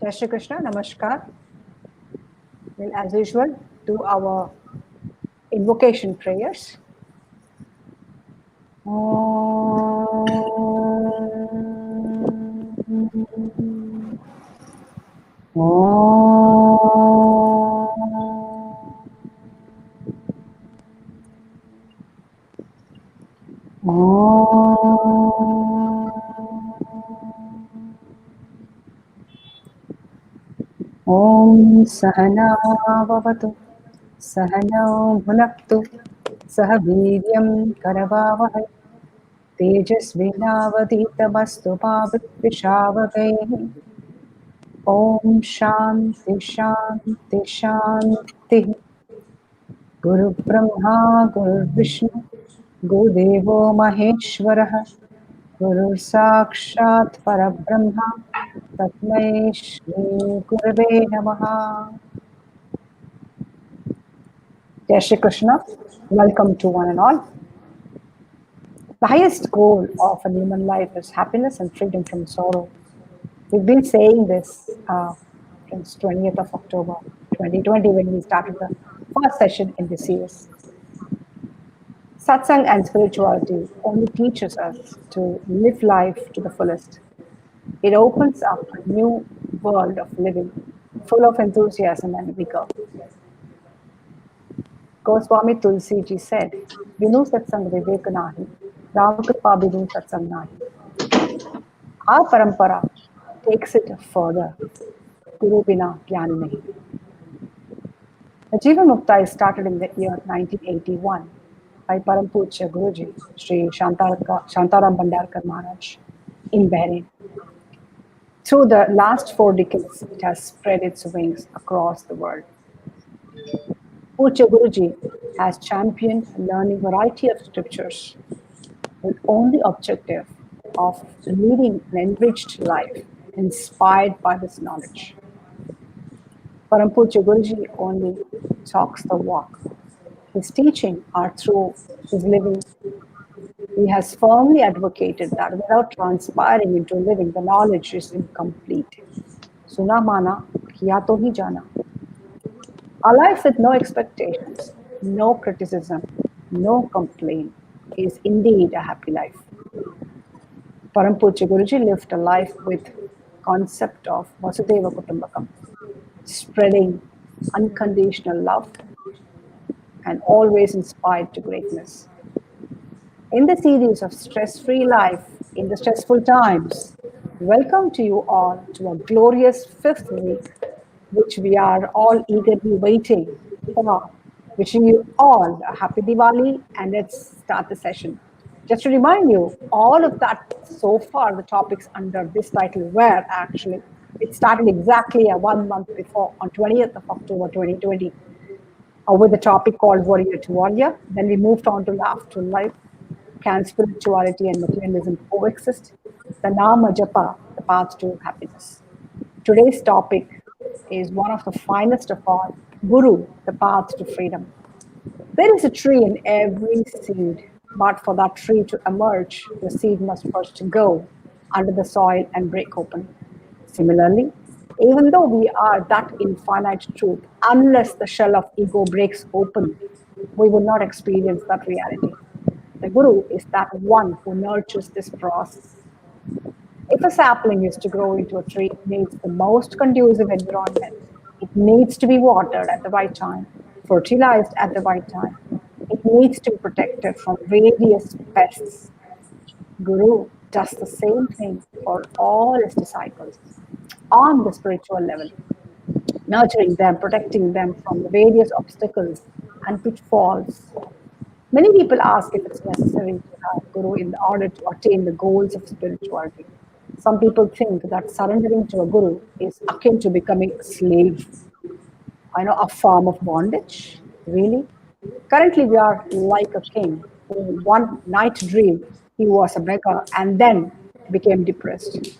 Jai Shri Krishna, Namaskar. We'll, as usual, do our invocation prayers. Om Sahana Vavatu Sahana Bhunaktu Sahaviryam Karavavahai Tejasvinavaditamastu Pavitvishavahai. Om Shanti Shanti Shanti. Guru Brahma Guru Vishnu Guru Devo Maheshwaraha Guru Sakshat Parabrahma Tatmai Shri Gurave Namaha. Jai Shri Krishna. Welcome to one and all. The highest goal of a human life is happiness and freedom from sorrow. We've been saying this since 20th of October 2020 when we started the first session in this series. Satsang and spirituality only teaches us to live life to the fullest. It opens up a new world of living, full of enthusiasm and vigor. Goswami Tulsi Ji said, Vinu satsang vivek nahi, Ramakripa binu satsang nahi. Our parampara takes it further. Guru bina gyan nahi. The Jivanmuktas started in the year 1981 by Param Pujya Guruji, Sri Shantaram Bhandarkar Maharaj in Bahrain. Through the last 4 decades, it has spread its wings across the world. Pujya Guruji has championed learning a variety of scriptures with only objective of leading an enriched life inspired by this knowledge. Param Pujya Guruji only talks the walk. His teaching are through his living. He has firmly advocated that without transpiring into living, the knowledge is incomplete. Suna mana, kiya to hi jana. A life with no expectations, no criticism, no complaint is indeed a happy life. Param Pujya Guruji lived a life with concept of Vasudeva Kutumbakam, spreading unconditional love and always inspired to greatness. In the series of stress-free life in the stressful times, welcome to you all to a glorious 5th week, which we are all eagerly waiting for. Wishing you all a happy Diwali, and let's start the session. Just to remind you, all of that so far, the topics under this title were actually, it started exactly 1 month before, on 20th of October 2020, with the topic called Warrior to Warrior. Then we moved on to Laugh to Life. Can spirituality and materialism coexist? The Nama Japa, the path to happiness. Today's topic is one of the finest of all, Guru, the path to freedom. There is a tree in every seed, but for that tree to emerge, the seed must first go under the soil and break open. Similarly, even though we are that infinite truth, unless the shell of ego breaks open, we will not experience that reality. The Guru is that one who nurtures this process. If a sapling is to grow into a tree, it needs the most conducive environment. It needs to be watered at the right time, fertilized at the right time. It needs to be protected from various pests. Guru does the same thing for all his disciples on the spiritual level, nurturing them, protecting them from the various obstacles and pitfalls. Many people ask if it's necessary to have Guru in order to attain the goals of spirituality. Some people think that surrendering to a Guru is akin to becoming a slave. I know, a form of bondage. Really? Currently, we are like a king who one night dreamed he was a beggar and then became depressed.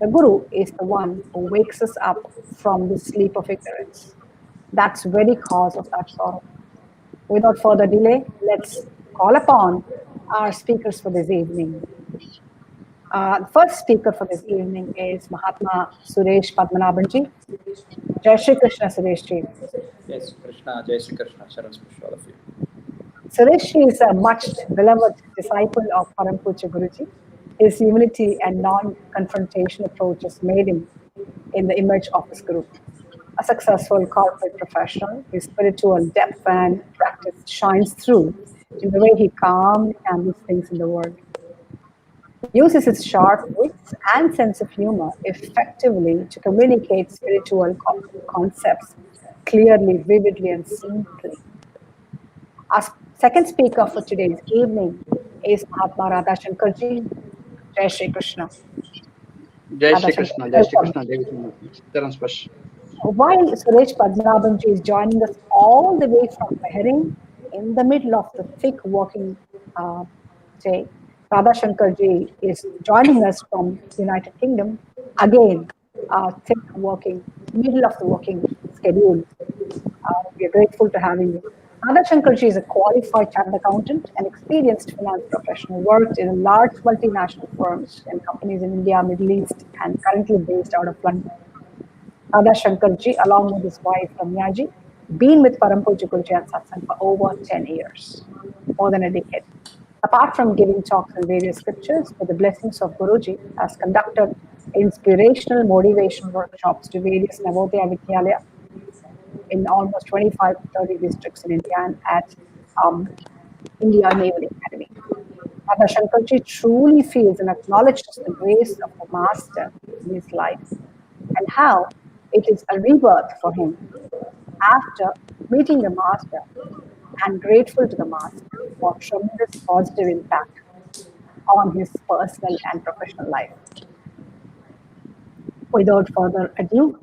The Guru is the one who wakes us up from the sleep of ignorance. That's the very cause of that sorrow. Without further delay, let's call upon our speakers for this evening. The first speaker for this evening is Mahatma Suresh Padmanabhanji. Jai Shri Krishna, Suresh Ji. Yes, Krishna, Jai Shri Krishna, Sharan Spush, all of you. Suresh Ji is a much beloved disciple of Param Puja Guruji. His humility and non-confrontation approaches made him in the image of his guru. A successful corporate professional, his spiritual depth and practice shines through in the way he calmly handles things in the world. He uses his sharp wits and sense of humor effectively to communicate spiritual concepts clearly, vividly, and simply. Our second speaker for today's evening is Mahatma Radha Shankar Ji. Jai Shri Krishna. Radha Shankar, Jai Shri welcome. Krishna, Devi Charan Sparsh. While Suresh Padmanabhanji is joining us all the way from Bahrain in the middle of the thick working day, Radha Shankar Ji is joining us from United Kingdom again, thick working, middle of the working schedule. We are grateful to having you. Radha Shankarji is a qualified chartered accountant and experienced finance professional, worked in large multinational firms and companies in India, Middle East, and currently based out of London. Radha Shankarji, along with his wife Ramyaji, been with Parampuja Guruji and Satsang for over 10 years, more than a decade. Apart from giving talks on various scriptures with the blessings of Guruji, has conducted inspirational motivation workshops to various Navodaya Vidyalaya in almost 25 to 30 districts in India and at um, India Naval Academy. Radha Shankarji truly feels and acknowledges the grace of the Master in his life and how it is a rebirth for him after meeting the Master and grateful to the Master for tremendous positive impact on his personal and professional life. Without further ado,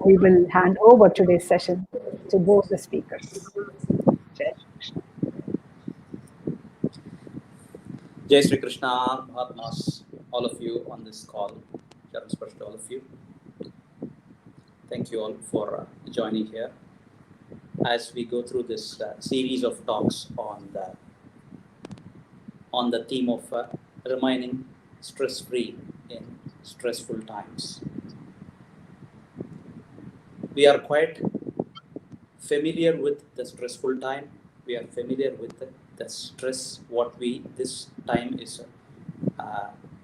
we will hand over today's session to both the speakers. Jai Shri Krishna. Jai Shri Krishna, Mahatmas, all of you on this call. Sharan Spush to all of you. Thank you all for joining here as we go through this series of talks on the theme of remaining stress-free in stressful times. We are quite familiar with the stressful time. We are familiar with the stress what this time is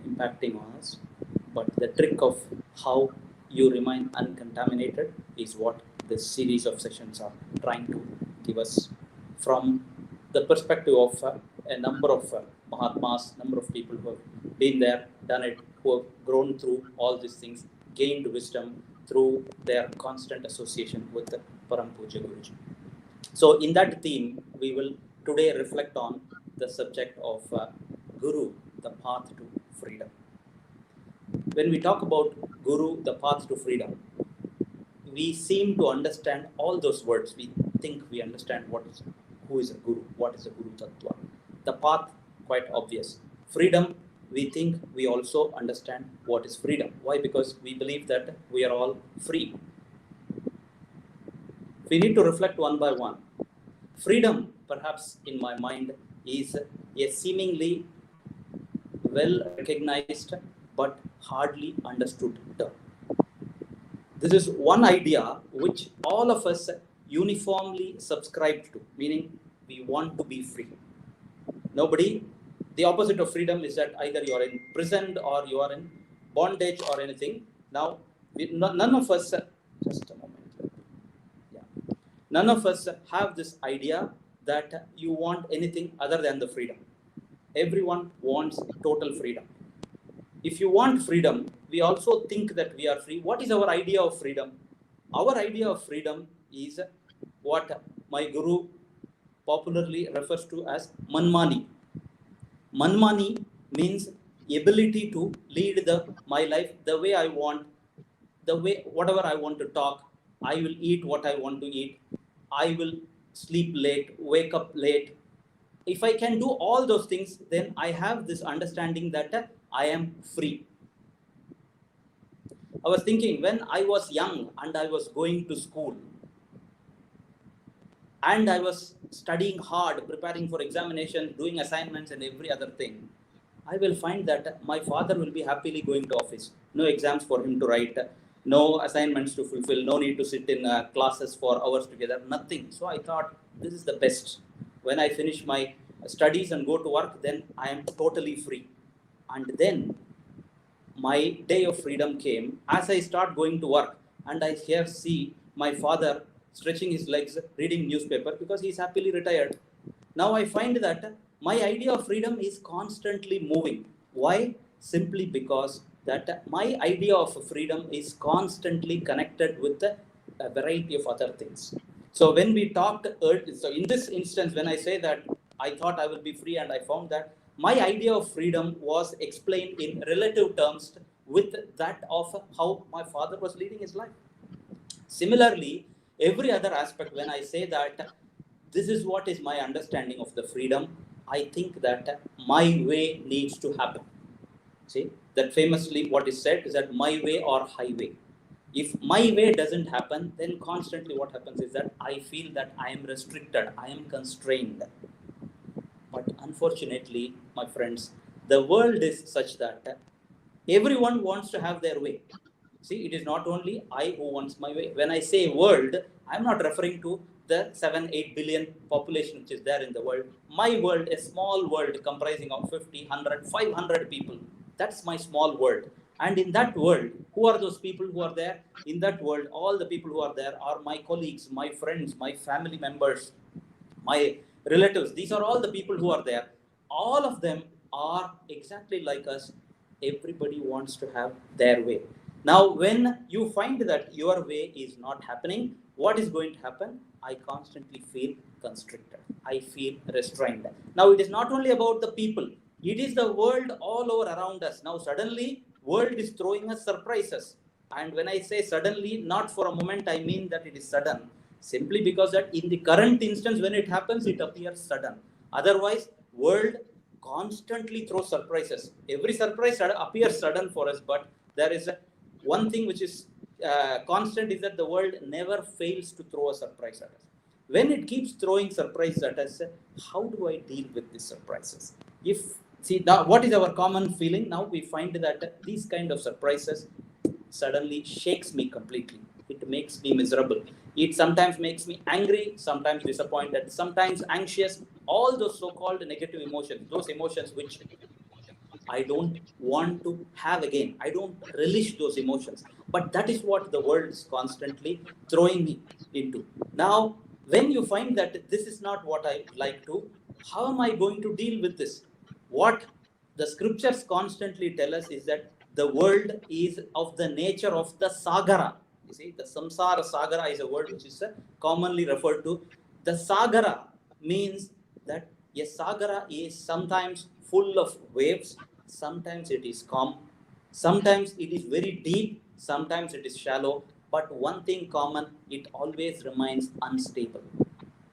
impacting on us. But the trick of how you remain uncontaminated is what this series of sessions are trying to give us from the perspective of a number of Mahatmas, number of people who have been there, done it, who have grown through all these things, gained wisdom through their constant association with the Param Puja Guruji. So in that theme, we will today reflect on the subject of Guru, the path to freedom. When we talk about Guru, the path to freedom, we seem to understand all those words. We think we understand who is a Guru, what is a Guru Tattva. The path, quite obvious. Freedom, we think we also understand what is freedom. Why? Because we believe that we are all free. We need to reflect one by one. Freedom, perhaps in my mind, is a seemingly well recognized but hardly understood term. This is one idea which all of us uniformly subscribe to, meaning we want to be free. Nobody, the opposite of freedom is that either you are in prison or you are in bondage or anything. Now, none of us, just a moment. Yeah. None of us have this idea that you want anything other than the freedom. Everyone wants total freedom. If you want freedom, we also think that we are free. What is our idea of freedom? Our idea of freedom is what my guru popularly refers to as manmani. Manmani means ability to lead my life the way I want, the way whatever I want to talk. I will eat what I want to eat. I will sleep late, wake up late. If I can do all those things, then I have this understanding that I am free. I was thinking when I was young and I was going to school and I was studying hard, preparing for examinations, doing assignments and every other thing, I will find that my father will be happily going to office. No exams for him to write, no assignments to fulfill, no need to sit in classes for hours together, nothing. So I thought this is the best. When I finish my studies and go to work, then I am totally free. And then my day of freedom came as I start going to work, and I here see my father stretching his legs reading newspaper because he is happily retired. Now I find that my idea of freedom is constantly moving. Why? Simply because that my idea of freedom is constantly connected with a variety of other things. So when we talked earlier, so in this instance, when I say that I thought I will be free and I found that my idea of freedom was explained in relative terms with that of how my father was leading his life. Similarly, every other aspect, when I say that this is what is my understanding of the freedom, I think that my way needs to happen. See, that famously what is said is that my way or highway. If my way doesn't happen, then constantly what happens is that I feel that I am restricted, I am constrained. But unfortunately, my friends, the world is such that everyone wants to have their way. See, it is not only I who wants my way. When I say world, I'm not referring to the 7, 8 billion population which is there in the world. My world, a small world comprising of 50, 100, 500 people. That's my small world. And in that world, who are those people who are there? In that world, all the people who are there are my colleagues, my friends, my family members, my relatives. These are all the people who are there. All of them are exactly like us. Everybody wants to have their way. Now, when you find that your way is not happening, what is going to happen? I constantly feel constricted. I feel restrained. Now, it is not only about the people. It is the world all over around us. Now, suddenly, world is throwing us surprises. And when I say suddenly, not for a moment, I mean that it is sudden. Simply because that in the current instance, when it happens, it appears sudden. Otherwise, world constantly throws surprises. Every surprise appears sudden for us, but there is one thing which is constant is that the world never fails to throw a surprise at us. When it keeps throwing surprises at us, how do I deal with these surprises? If see now, what is our common feeling? Now we find that these kind of surprises suddenly shakes me completely. It makes me miserable. It sometimes makes me angry, sometimes disappointed, sometimes anxious. All those so-called negative emotions, those emotions which I don't want to have again. I don't relish those emotions. But that is what the world is constantly throwing me into. Now, when you find that this is not what I like to, how am I going to deal with this? What the scriptures constantly tell us is that the world is of the nature of the sagara. You see, the samsara sagara is a word which is commonly referred to. The sagara means that a sagara is sometimes full of waves, sometimes it is calm, sometimes it is very deep, sometimes it is shallow, but one thing common, it always remains unstable.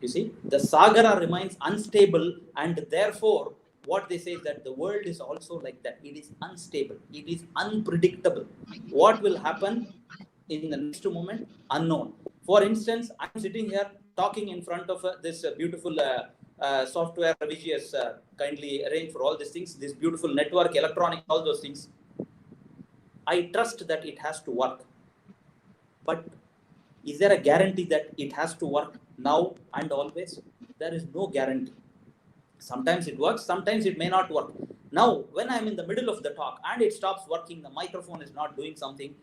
You see, the sagara remains unstable, and therefore, what they say is that the world is also like that. It is unstable, it is unpredictable. What will happen in the next moment? Unknown. For instance, I'm sitting here talking in front of this beautiful software which is kindly arranged for all these things, this beautiful network, electronic, all those things. I trust that it has to work. But is there a guarantee that it has to work now and always? There is no guarantee. Sometimes it works, sometimes it may not work. Now, when I'm in the middle of the talk and it stops working, the microphone is not doing something,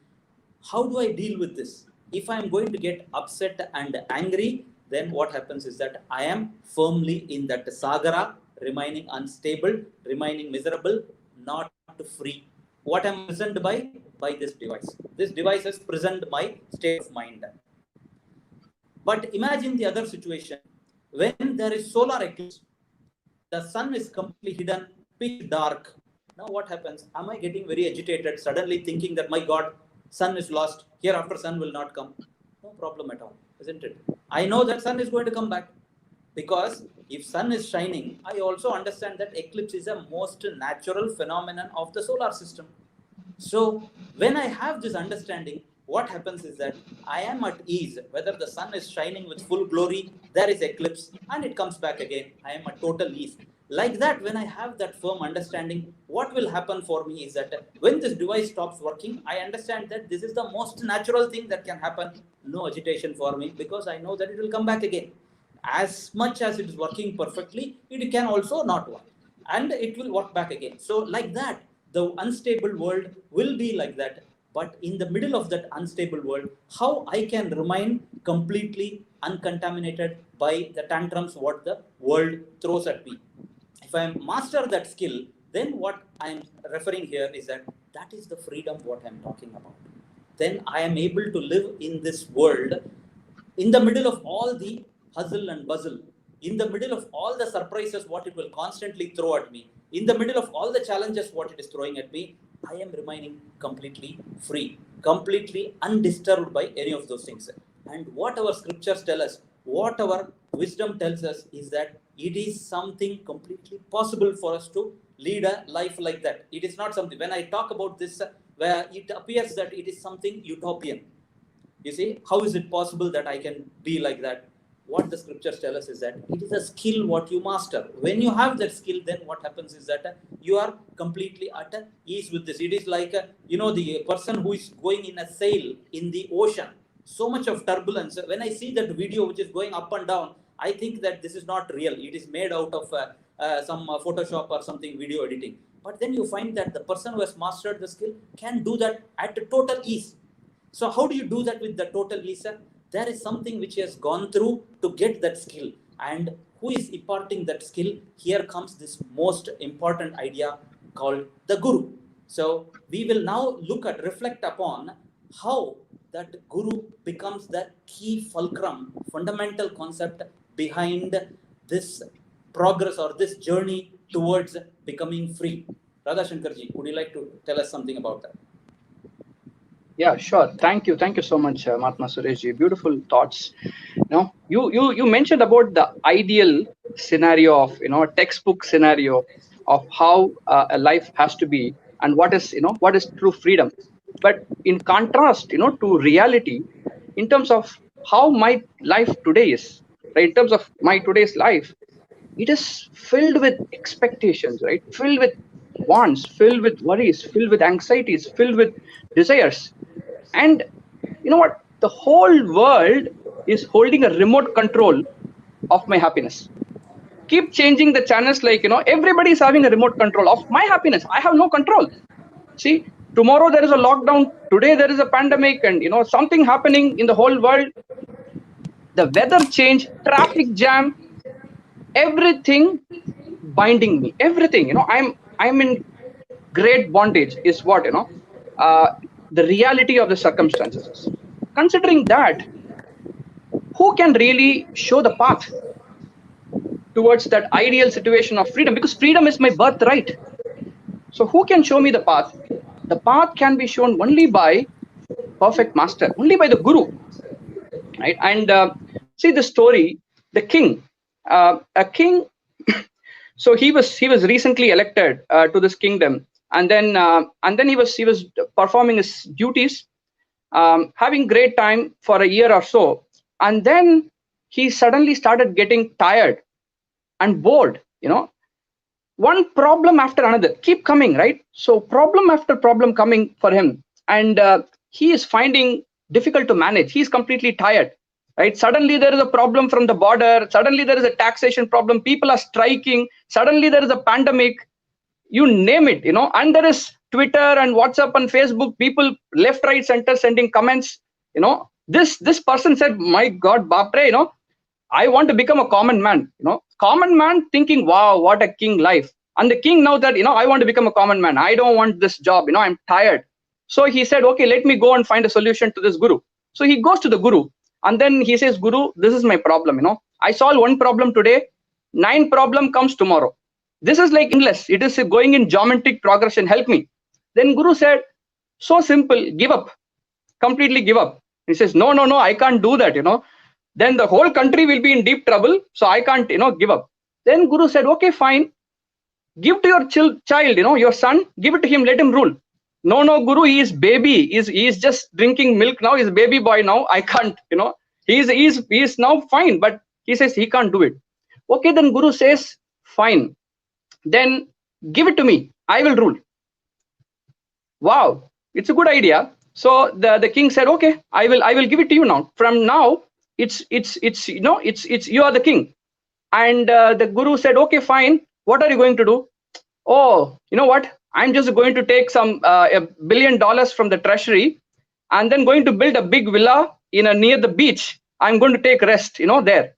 how do I deal with this? If I'm going to get upset and angry, then what happens is that I am firmly in that sagara, remaining unstable, remaining miserable, not free. What am I present by? By this device. This device has present my state of mind. But imagine the other situation. When there is solar eclipse, the sun is completely hidden, pitch dark. Now what happens? Am I getting very agitated, suddenly thinking that my God, sun is lost, hereafter sun will not come? No problem at all, isn't it? I know that sun is going to come back, because if sun is shining, I also understand that eclipse is a most natural phenomenon of the solar system. So when I have this understanding, what happens is that I am at ease. Whether the sun is shining with full glory, there is eclipse, and it comes back again. I am at total ease. Like that, when I have that firm understanding, what will happen for me is that when this device stops working, I understand that this is the most natural thing that can happen. No agitation for me, because I know that it will come back again. As much as it is working perfectly, it can also not work, and it will work back again. So like that, the unstable world will be like that. But in the middle of that unstable world, how I can remain completely uncontaminated by the tantrums what the world throws at me. If I master that skill, then what I'm referring here is that that is the freedom what I'm talking about. Then I am able to live in this world in the middle of all the hustle and bustle, in the middle of all the surprises what it will constantly throw at me, in the middle of all the challenges what it is throwing at me. I am remaining completely free, completely undisturbed by any of those things. And what our scriptures tell us, what our wisdom tells us, is that it is something completely possible for us to lead a life like that. It is not something, when I talk about this, where it appears that it is something utopian. You see, how is it possible that I can be like that? What the scriptures tell us is that it is a skill what you master. When you have that skill, then what happens is that you are completely at ease with this. It is like, the person who is going in a sail in the ocean, so much of turbulence. When I see that video which is going up and down, I think that this is not real. It is made out of some Photoshop or something, video editing. But then you find that the person who has mastered the skill can do that at total ease. So how do you do that with the total ease? There is something which he has gone through to get that skill. And who is imparting that skill? Here comes this most important idea called the Guru. So we will now reflect upon how that Guru becomes the key fulcrum, fundamental concept behind this progress or this journey towards becoming free. Radha Shankar Ji, would you like to tell us something about that? Yeah, sure. Thank you so much, Mahatma Suresh ji. Beautiful thoughts. You mentioned about the ideal scenario of textbook scenario of how a life has to be, and what is true freedom. But in contrast, to reality, in terms of how my life today is, right? In terms of my today's life, it is filled with expectations, right? Filled with wants, filled with worries, filled with anxieties, filled with desires. And you know what? The whole world is holding a remote control of my happiness. Keep changing the channels, like, everybody is having a remote control of my happiness. I have no control. See, tomorrow there is a lockdown. Today there is a pandemic, and something happening in the whole world. The weather change, traffic jam, everything binding me. Everything, I'm in great bondage is what, the reality of the circumstances is. Considering that, who can really show the path towards that ideal situation of freedom? Because freedom is my birthright. So who can show me the path? The path can be shown only by perfect master, only by the Guru, right? And see the story, the king, a king. So he was recently elected to this kingdom, and then he was performing his duties, having great time for a year or so, and then he suddenly started getting tired and bored. One problem after another keep coming, right? So problem after problem coming for him, and he is finding difficult to manage. He's completely tired, right? Suddenly there is a problem from the border, suddenly there is a taxation problem, people are striking, suddenly there is a pandemic, you name it, and there is Twitter and WhatsApp and Facebook, people left, right, center sending comments. This person said, my God, Bapre, I want to become a common man, common man thinking, wow, what a king life. And the king now that, I want to become a common man. I don't want this job, I'm tired. So he said, okay, let me go and find a solution to this Guru. So he goes to the Guru, and then he says, Guru, this is my problem. I solve one problem today, 9 problem comes tomorrow. This is like endless. It is going in geometric progression. Help me. Then Guru said, so simple, give up, completely give up. He says, no, I can't do that, then the whole country will be in deep trouble. So I can't, give up. Then Guru said, okay, fine. Give to your child, your son, give it to him, let him rule. No, Guru, he is baby. He is just drinking milk now. He's baby boy now. I can't, he is now fine, but he says he can't do it. Okay, then Guru says, fine. then give it to me. I will rule. Wow, it's a good idea. So the king said, okay, I will give it to you now. From now, it's you are the king. And the guru said, okay, fine. What are you going to do? Oh, you know what? I'm just going to take some $1 billion from the treasury, and then going to build a big villa near the beach. I'm going to take rest, there,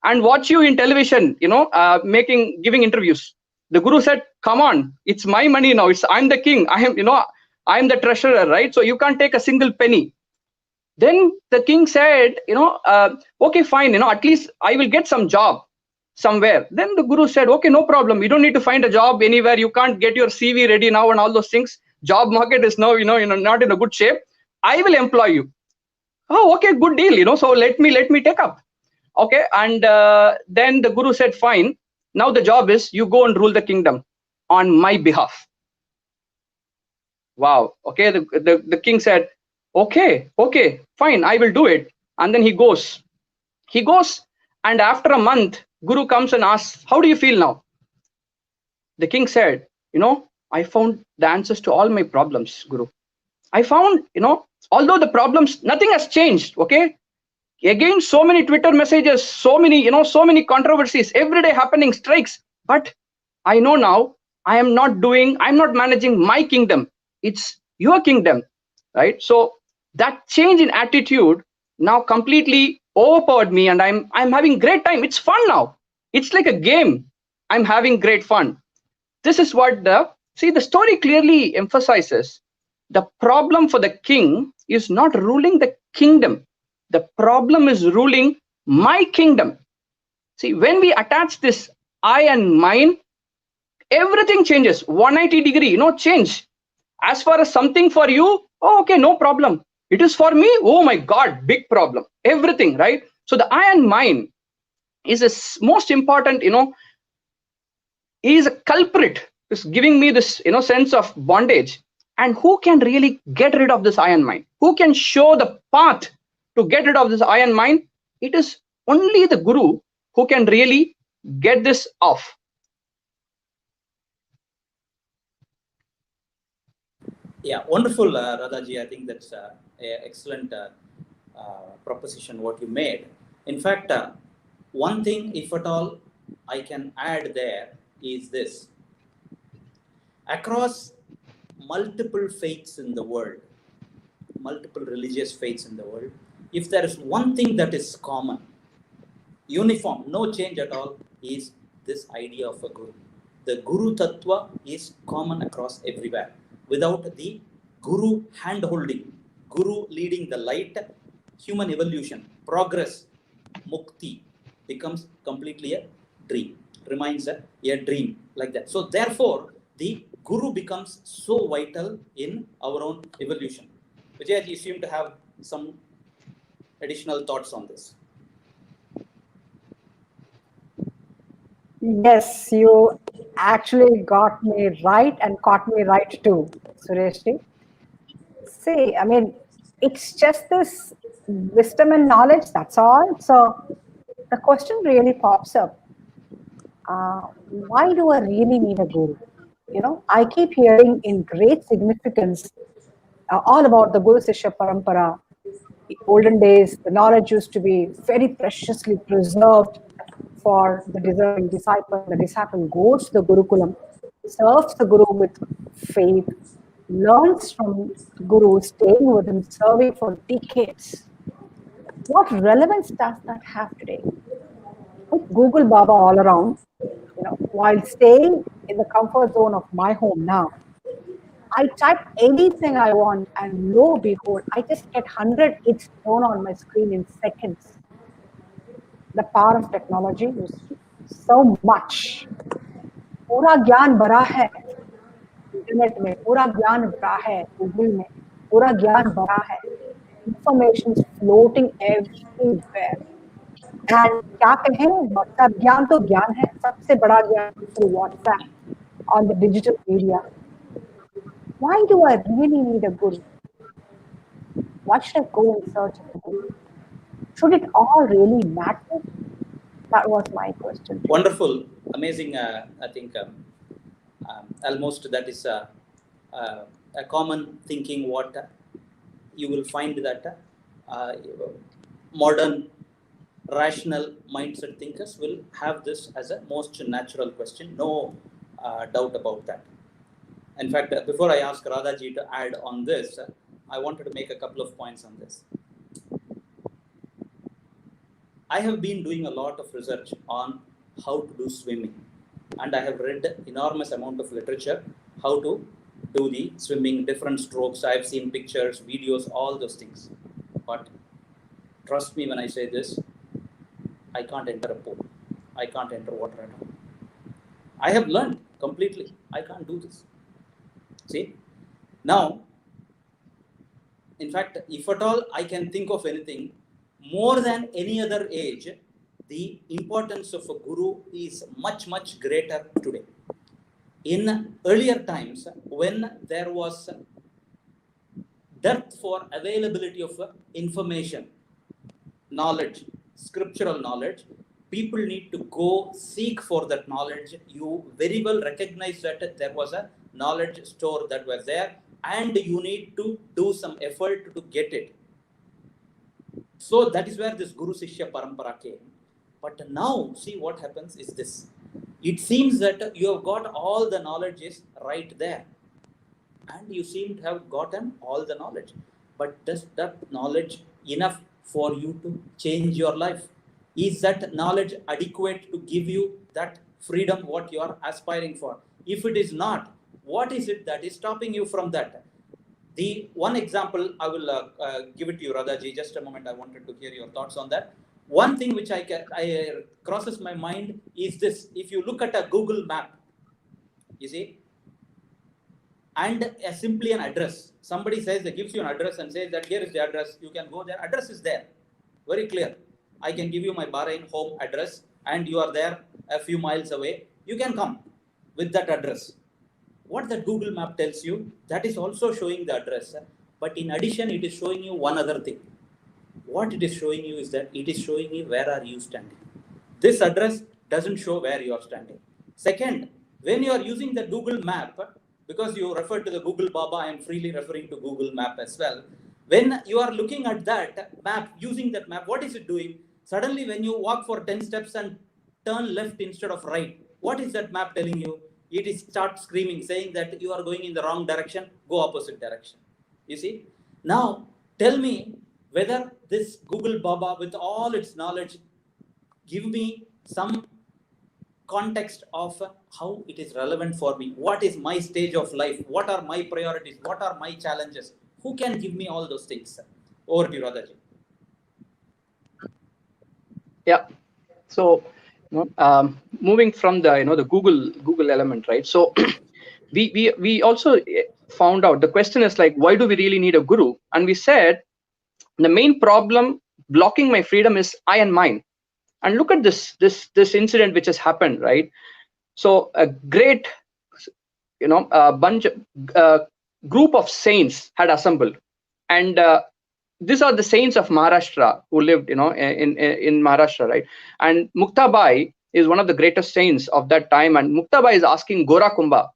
and watch you in television, giving interviews. The guru said, come on, it's my money now. I'm the king. I'm the treasurer, right? So you can't take a single penny. Then the king said, okay, fine, at least I will get some job somewhere. Then the guru said, okay, no problem. You don't need to find a job anywhere. You can't get your CV ready now and all those things. Job market is now, not in a good shape. I will employ you. Oh, okay, good deal. So let me take up. Okay, and then the guru said, fine. Now the job is you go and rule the kingdom on my behalf. Wow. Okay, the king said, okay, fine, I will do it. And then he goes, and after a month, guru comes and asks, how do you feel now? The king said, I found the answers to all my problems, guru. I found, although the problems, nothing has changed. Okay, again, so many Twitter messages, so many controversies every day happening, strikes. But I know now I'm not managing my kingdom. It's your kingdom, right? So that change in attitude now completely overpowered me, and I'm having great time. It's fun now. It's like a game. I'm having great fun. This is what the story clearly emphasizes. The problem for the king is not ruling the kingdom. The problem is ruling my kingdom. See, when we attach this I and mine, everything changes. 180 degree, change. As far as something for you, oh, okay, no problem. It is for me, oh my God, big problem. Everything, right? So the I and mine is a most important, is a culprit. Is giving me this, sense of bondage. And who can really get rid of this I and mine? Who can show the path to get rid of this I and mine? It is only the guru who can really get this off. Yeah, wonderful, Radhaji. I think that's an excellent proposition what you made. In fact, one thing, if at all, I can add there is this. Across multiple faiths in the world, multiple religious faiths in the world, if there is one thing that is common, uniform, no change at all, is this idea of a guru. The guru tattva is common across everywhere. Without the guru hand-holding, guru leading the light, human evolution, progress, mukti becomes completely a dream, remains a dream, like that. So therefore, the guru becomes so vital in our own evolution. Vijay, you seem to have some additional thoughts on this. Yes, you actually got me right and caught me right too, Suresh. See, I mean, it's just this wisdom and knowledge, that's all. So the question really pops up, why do I really need a guru? I keep hearing in great significance all about the Guru Sishya Parampara. In olden days, the knowledge used to be very preciously preserved for the deserving disciple. The disciple goes to the Gurukulam, serves the Guru with faith, learns from the Guru, staying with him, serving for decades. What relevance does that have today? With Google Baba all around, while staying in the comfort zone of my home now, I type anything I want, and lo behold, I just get 100 hits thrown on my screen in seconds. The power of technology is so much. पूरा ज्ञान भरा है internet में, पूरा ज्ञान भरा है Google में, पूरा ज्ञान भरा है. Information is floating everywhere. And क्या कहें, WhatsApp ज्ञान तो ज्ञान है, सबसे बड़ा ज्ञान through WhatsApp on the digital media. Why do I really need a guru? Why should I go in search of a guru? Should it all really matter? That was my question. Wonderful, amazing. I think almost that is a common thinking what you will find that modern rational mindset thinkers will have this as a most natural question, no doubt about that. In fact, before I ask Radha ji to add on this, I wanted to make a couple of points on this. I have been doing a lot of research on how to do swimming, and I have read enormous amount of literature how to do the swimming, different strokes. I have seen pictures, videos, all those things. But trust me when I say this, I can't enter a pool. I can't enter water at all. I have learned completely. I can't do this. See? Now, in fact, if at all I can think of anything, more than any other age, the importance of a guru is much, much greater today. In earlier times, when there was dearth for availability of information, knowledge, scriptural knowledge, people need to go seek for that knowledge. You very well recognize that there was a knowledge store that was there, and you need to do some effort to get it. So that is where this Guru Sishya Parampara came. But now, see what happens is this. It seems that you have got all the knowledge is right there. And you seem to have gotten all the knowledge. But does that knowledge enough for you to change your life? Is that knowledge adequate to give you that freedom what you are aspiring for? If it is not, what is it that is stopping you from that? The one example I will give it to you, Radha ji. Just a moment, I wanted to hear your thoughts on that. One thing which I crosses my mind is this. If you look at a Google map, you see, and simply an address. Somebody says, they gives you an address and says that here is the address. You can go there. Address is there. Very clear. I can give you my Bahrain home address and you are there a few miles away. You can come with that address. What the Google map tells you, that is also showing the address. But in addition, it is showing you one other thing. What it is showing you is that it is showing you where are you standing. This address doesn't show where you are standing. Second, when you are using the Google map, because you refer to the Google Baba, I am freely referring to Google map as well. When you are looking at that map, using that map, what is it doing? Suddenly when you walk for 10 steps and turn left instead of right, what is that map telling you? It is start screaming, saying that you are going in the wrong direction, go opposite direction. You see? Now, tell me whether this Google Baba with all its knowledge give me some context of how it is relevant for me. What is my stage of life? What are my priorities? What are my challenges? Who can give me all those things? Over to you, Radha ji. Yeah. So, moving from the the Google element, right? So, we also found out the question is like, why do we really need a guru? And we said the main problem blocking my freedom is I and mine. And look at this incident which has happened, right? So a great group of saints had assembled, and these are the saints of Maharashtra who lived in Maharashtra, right? And Muktabai is one of the greatest saints of that time, and Muktabai is asking Gorakumbha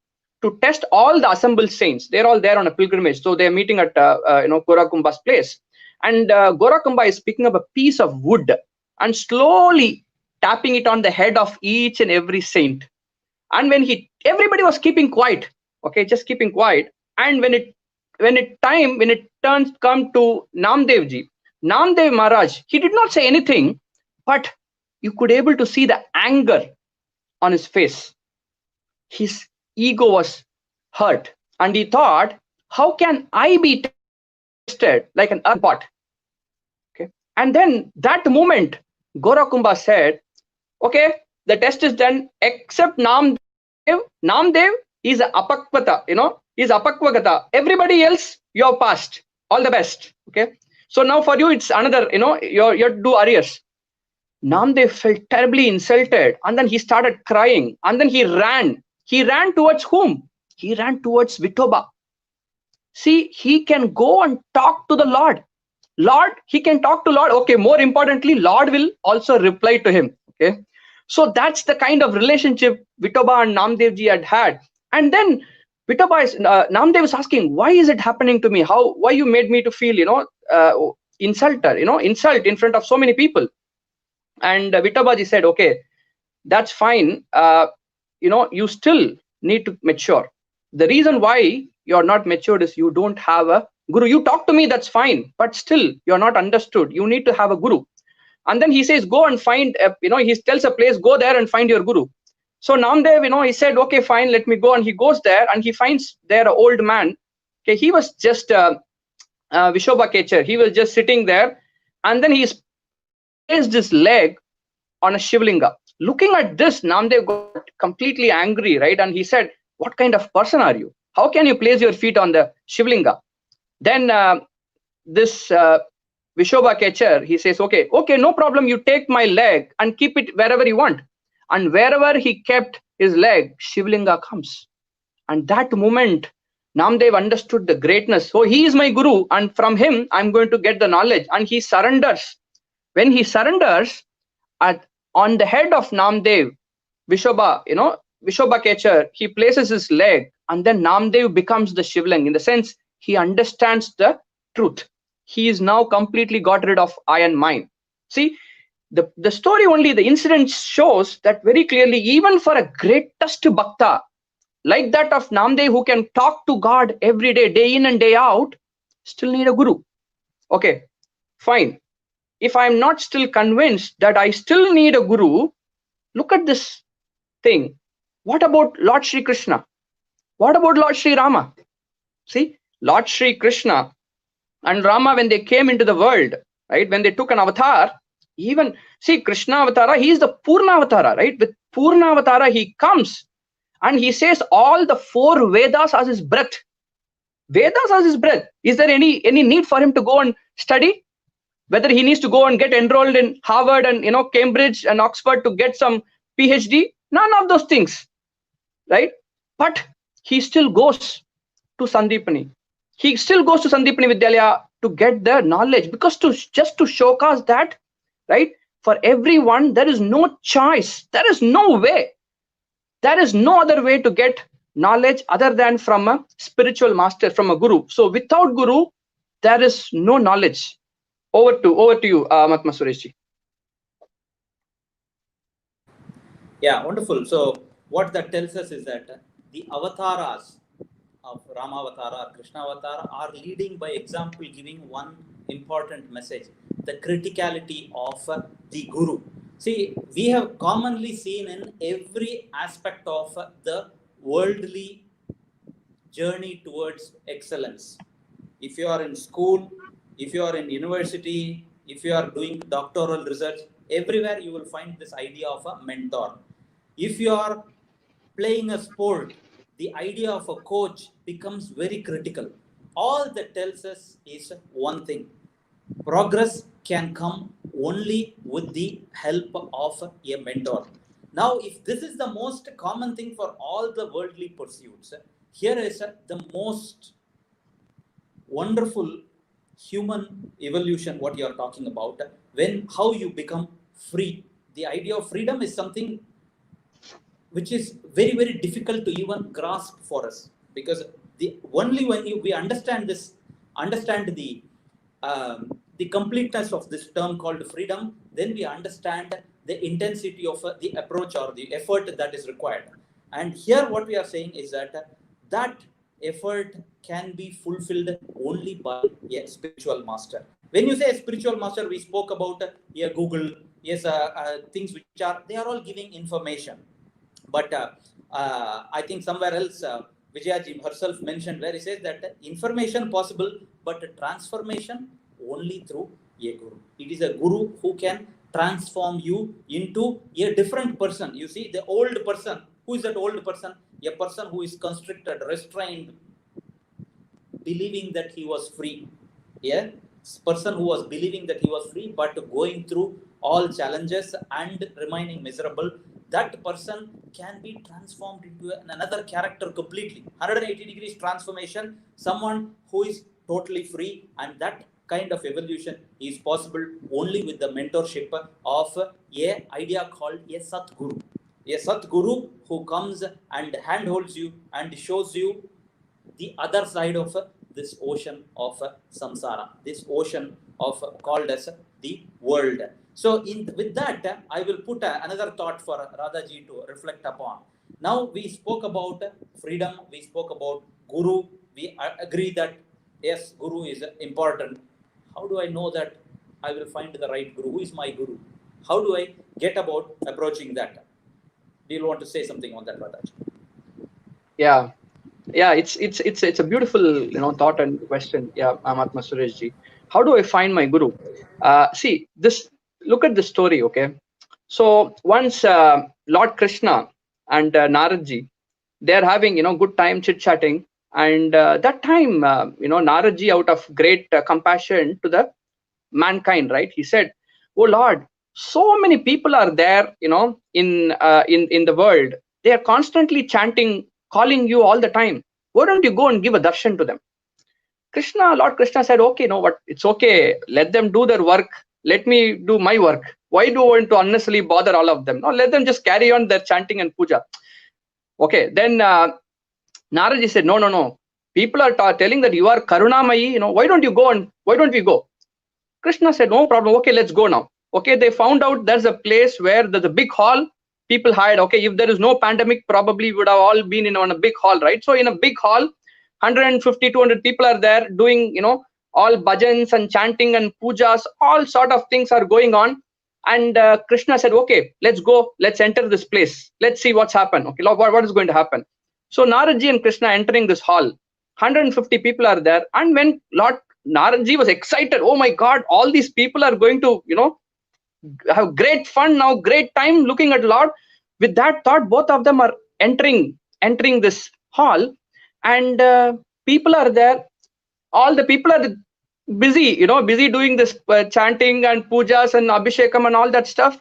to test all the assembled saints. They're all there on a pilgrimage, so they're meeting at Gorakumbha's place, and Gorakumbha is picking up a piece of wood and slowly tapping it on the head of each and every saint. And when everybody was keeping quiet, okay, just keeping quiet. And when it come to Namdev ji, Namdev Maharaj, he did not say anything, but you could able to see the anger on his face. His ego was hurt, and he thought, how can I be tested like an earth pot? Okay, and then that moment, Gorakumbha said, okay, the test is done except Namdev. Namdev is apakvata, is apakvagata. Everybody else, you have passed. All the best. Okay. So now for you, it's another, you have to do arrears. Namdev felt terribly insulted, and then he started crying, and then he ran. He ran towards whom? He ran towards Vithoba. See, he can go and talk to the Lord. Lord, he can talk to Lord. Okay, more importantly, Lord will also reply to him. Okay. So that's the kind of relationship Vithoba and Namdev ji had. And then Namdev is asking, why is it happening to me? Why you made me to feel, insulted, insult in front of so many people? And Vitobaji said, okay, that's fine. You still need to mature. The reason why you're not matured is you don't have a guru. You talk to me, that's fine, but still you're not understood. You need to have a guru. And then he says, go and find, he tells a place, go there and find your guru. So Namdev, he said, okay, fine, let me go. And he goes there and he finds there an old man. Okay, he was just Vishoba Kechar. He was just sitting there, and then he placed his leg on a Shivlinga. Looking at this, Namdev got completely angry, right? And he said, what kind of person are you? How can you place your feet on the Shivlinga? Then this Vishoba Kechar, he says, okay, no problem. You take my leg and keep it wherever you want. And wherever he kept his leg, Shivlinga comes. And that moment, Namdev understood the greatness. So he is my guru, and from him, I'm going to get the knowledge. And he surrenders. When he surrenders, on the head of Namdev, Vishoba Kechar, he places his leg, and then Namdev becomes the Shivling. In the sense, he understands the truth. He is now completely got rid of I and mine. See, the story only, the incident shows that very clearly, even for a greatest bhakta, like that of Namdev, who can talk to God every day, day in and day out, still need a guru. Okay, fine. If I'm not still convinced that I still need a guru, look at this thing. What about Lord Shri Krishna? What about Lord Shri Rama? See, Lord Shri Krishna and Rama, when they came into the world, right, when they took an avatar, even, see, Krishna Avatara, he is the Purna Avatara, right? With Purna Avatara, he comes and he says all the 4 Vedas as his breath. Vedas as his breath. Is there any need for him to go and study? Whether he needs to go and get enrolled in Harvard and Cambridge and Oxford to get some PhD? None of those things, right? But he still goes to Sandipani. He still goes to Sandipani Vidyalaya to get the knowledge, because just to showcase that, right? For everyone, there is no choice. There is no way. There is no other way to get knowledge other than from a spiritual master, from a guru. So without guru, there is no knowledge. Over to you, Mahatma Suresh ji. Yeah, wonderful. So what that tells us is that the avatars of Rama Avatara or Krishna Avatara are leading by example, giving one important message: the criticality of the guru. See, we have commonly seen in every aspect of the worldly journey towards excellence. If you are in school, if you are in university, if you are doing doctoral research, everywhere you will find this idea of a mentor. If you are playing a sport, the idea of a coach becomes very critical. All that tells us is one thing: progress can come only with the help of a mentor. Now, if this is the most common thing for all the worldly pursuits, here is the most wonderful human evolution, what you are talking about, how you become free. The idea of freedom is something which is very, very difficult to even grasp for us, because only when we understand the completeness of this term called freedom, then we understand the intensity of the approach or the effort that is required. And here what we are saying is that effort can be fulfilled only by a spiritual master. When you say a spiritual master, we spoke about Google, yes, things which they are all giving information. But I think somewhere else, Vijayaji herself mentioned, where he says that information possible, but transformation only through a guru. It is a guru who can transform you into a different person. You see, the old person, who is that old person? A person who is constricted, restrained, believing that he was free. Yeah, person who was believing that he was free, but going through all challenges and remaining miserable. That person can be transformed into another character completely. 180 degrees transformation, someone who is totally free, and that kind of evolution is possible only with the mentorship of a idea called a Satguru. A Sat Guru who comes and handholds you and shows you the other side of this ocean of samsara, this ocean of called as the world. So with that, I will put another thought for Radhaji to reflect upon. Now we spoke about freedom, we spoke about Guru, we agree that yes, Guru is important. How do I know that I will find the right Guru? Who is my Guru? How do I get about approaching that? Do you want to say something on that, Radhaji? Yeah. Yeah, it's a beautiful thought and question. Yeah, Mahatma Suresh ji. How do I find my guru? See this. Look at the story. Okay, so once Lord Krishna and Narad ji, they are having good time chit chatting, and that time Narad ji, out of great compassion to the mankind, right? He said, "Oh Lord, so many people are there, in the world. They are constantly chanting, calling you all the time. Why don't you go and give a darshan to them?" Lord Krishna said, "Okay, no, what? It's okay. Let them do their work. Let me do my work. Why do I want to unnecessarily bother all of them? No, let them just carry on their chanting and puja." Okay, then Naraji said, "No, no, no. People are telling that you are Karunamayi. Why don't you go and why don't we go?" Krishna said, "No problem. Okay, let's go now." Okay, they found out there's a place where there's a big hall. People hide. Okay, if there is no pandemic, probably would have all been in on a big hall, right? So in a big hall, 150, 200 people are there doing, all bhajans and chanting and pujas, all sort of things are going on. And Krishna said, "Okay, let's go. Let's enter this place. Let's see what's happened. Okay, Lord, what is going to happen?" So Naradji and Krishna entering this hall, 150 people are there. And when Lord Naradji was excited, "Oh my God, all these people are going to, have great fun now, great time looking at Lord." With that thought, both of them are entering this hall, and people are there. All the people are busy doing this chanting and pujas and abhishekam and all that stuff.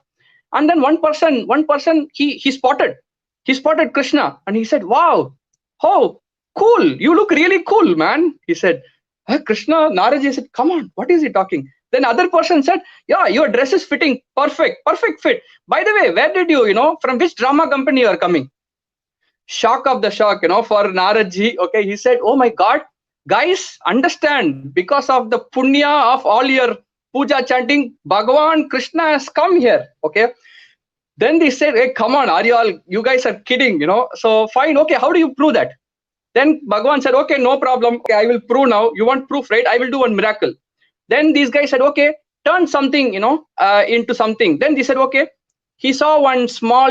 And then one person, he spotted Krishna, and he said, "Wow, oh, cool, you look really cool, man." He said, Krishna, Naraji said, "Come on, what is he talking?" Then other person said, "Yeah, your dress is fitting perfect fit. By the way, where did you, from which drama company you are coming?" Shock of the shock, for Naraji. Okay, he said, "Oh my God, guys, understand, because of the punya of all your puja chanting, Bhagavan Krishna has come here." Okay. Then they said, "Hey, come on, you guys are kidding, So fine, okay, how do you prove that?" Then Bhagavan said, "Okay, no problem. Okay, I will prove now. You want proof, right? I will do one miracle." Then these guys said, "Okay, turn something, into something." Then they said, "Okay." He saw one small,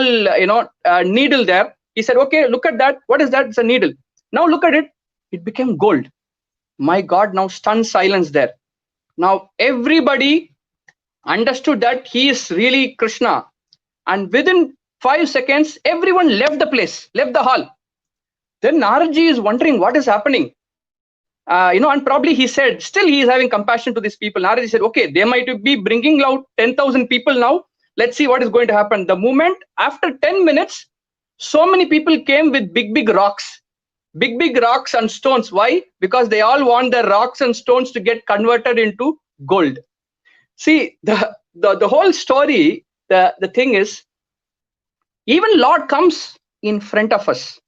needle there. He said, "Okay, look at that. What is that? It's a needle. Now look at it. It became gold." My God, now stunned silence there. Now everybody understood that he is really Krishna. And within 5 seconds, everyone left the place, left the hall. Then Naradji is wondering what is happening. And probably he said, still he is having compassion to these people. Naradji said, "Okay, they might be bringing out 10,000 people now. Let's see what is going to happen." The moment after 10 minutes, so many people came with big rocks and stones. Why? Because they all want their rocks and stones to get converted into gold. See, the whole story, the thing is, even Lord comes in front of us,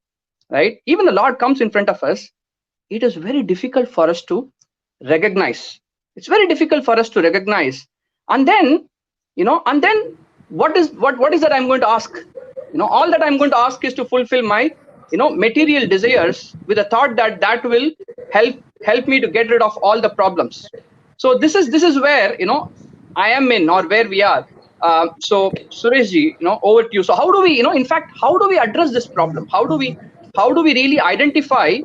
right? Even the Lord comes in front of us. It is very difficult for us to recognize. It's very difficult for us to recognize. And then, what is that I'm going to ask? All that I'm going to ask is to fulfill my, material desires, with a thought that will help me to get rid of all the problems. So this is where, I am in, or where we are. So Sureshji, over to you. So how do we, in fact, how do we address this problem? How do we really identify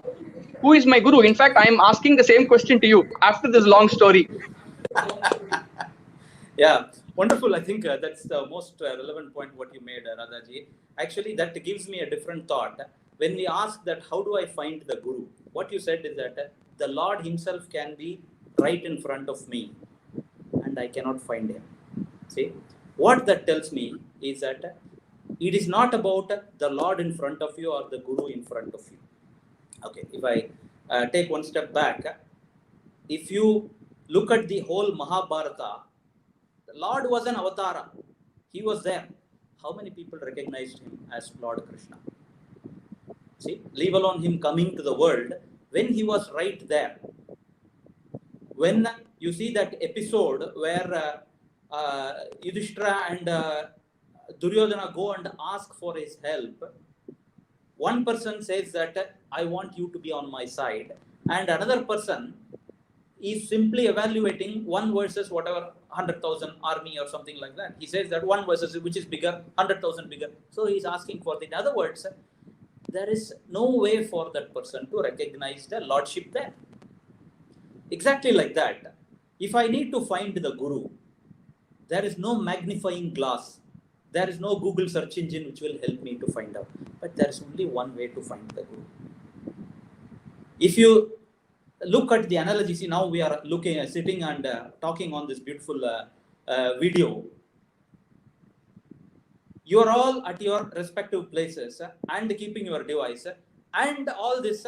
who is my guru? In fact, I am asking the same question to you after this long story. Yeah, wonderful. I think that's the most relevant point what you made, Radhaji. Actually, that gives me a different thought. When we ask that, how do I find the guru? What you said is that the Lord himself can be right in front of me and I cannot find him. See, what that tells me is that it is not about the Lord in front of you or the guru in front of you. Okay, if I take one step back, if you look at the whole Mahabharata, the Lord was an avatara. He was there. how many people recognized him as Lord Krishna? See, leave alone him coming to the world, when he was right there. When you see that episode where Yudhishthira and Duryodhana go and ask for his help, one person says that I want you to be on my side, and another person is simply evaluating one versus whatever 100,000 army or something like that. He says that one versus which is bigger, 100,000 bigger. So he's asking for it. In other words, there is no way for that person to recognize the lordship there. Exactly like that. If I need to find the Guru, there is no magnifying glass. There is no Google search engine which will help me to find out. But there is only one way to find the Guru. If you look at the analogy, see, now we are sitting and talking on this beautiful video. You are all at your respective places and keeping your device, and all this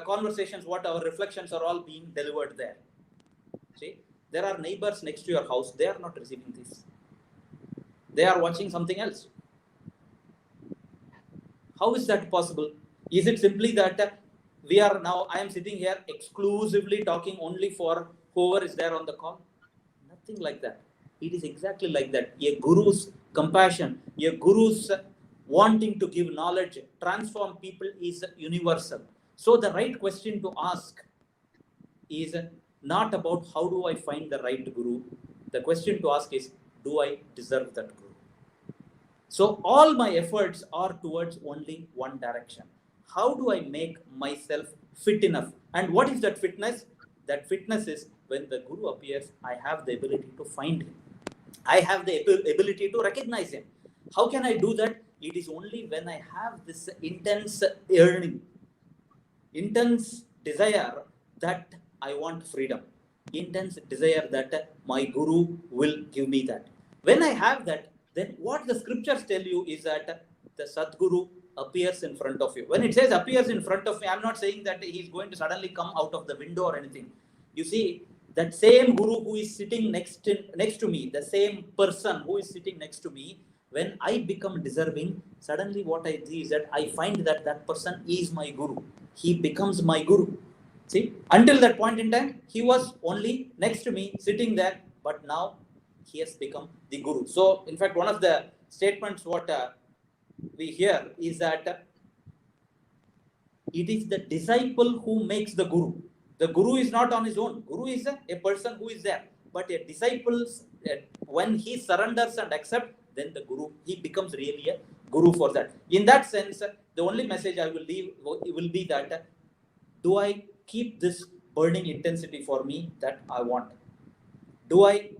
conversations, what our reflections are all being delivered there. See, there are neighbors next to your house, they are not receiving this. They are watching something else. How is that possible? Is it simply that we are now, I am sitting here exclusively talking only for whoever is there on the call? Nothing like that. It is exactly like that. A guru's compassion, a guru's wanting to give knowledge, transform people is universal. So the right question to ask is not about how do I find the right guru. The question to ask is, do I deserve that guru? So all my efforts are towards only one direction. How do I make myself fit enough? And what is that fitness? That fitness is when the guru appears, I have the ability to find him. I have the ability to recognize him. How can I do that? It is only when I have this intense yearning, intense desire that I want freedom, intense desire that my guru will give me that. When I have that, then what the scriptures tell you is that the Sadguru appears in front of you. When it says appears in front of me, I'm not saying that he's going to suddenly come out of the window or anything. You see, that same guru who is sitting next to me, the same person who is sitting next to me, when I become deserving, suddenly what I see is that I find that that person is my guru. He becomes my guru. See, until that point in time, he was only next to me, sitting there, but now he has become the guru. So, in fact, one of the statements what we hear is that it is the disciple who makes the guru. The guru is not on his own. Guru is a person who is there. But a disciple, when he surrenders and accepts, then the guru, he becomes really a guru for that. In that sense, the only message I will leave will be that, do I keep this burning intensity for me that I want? Do I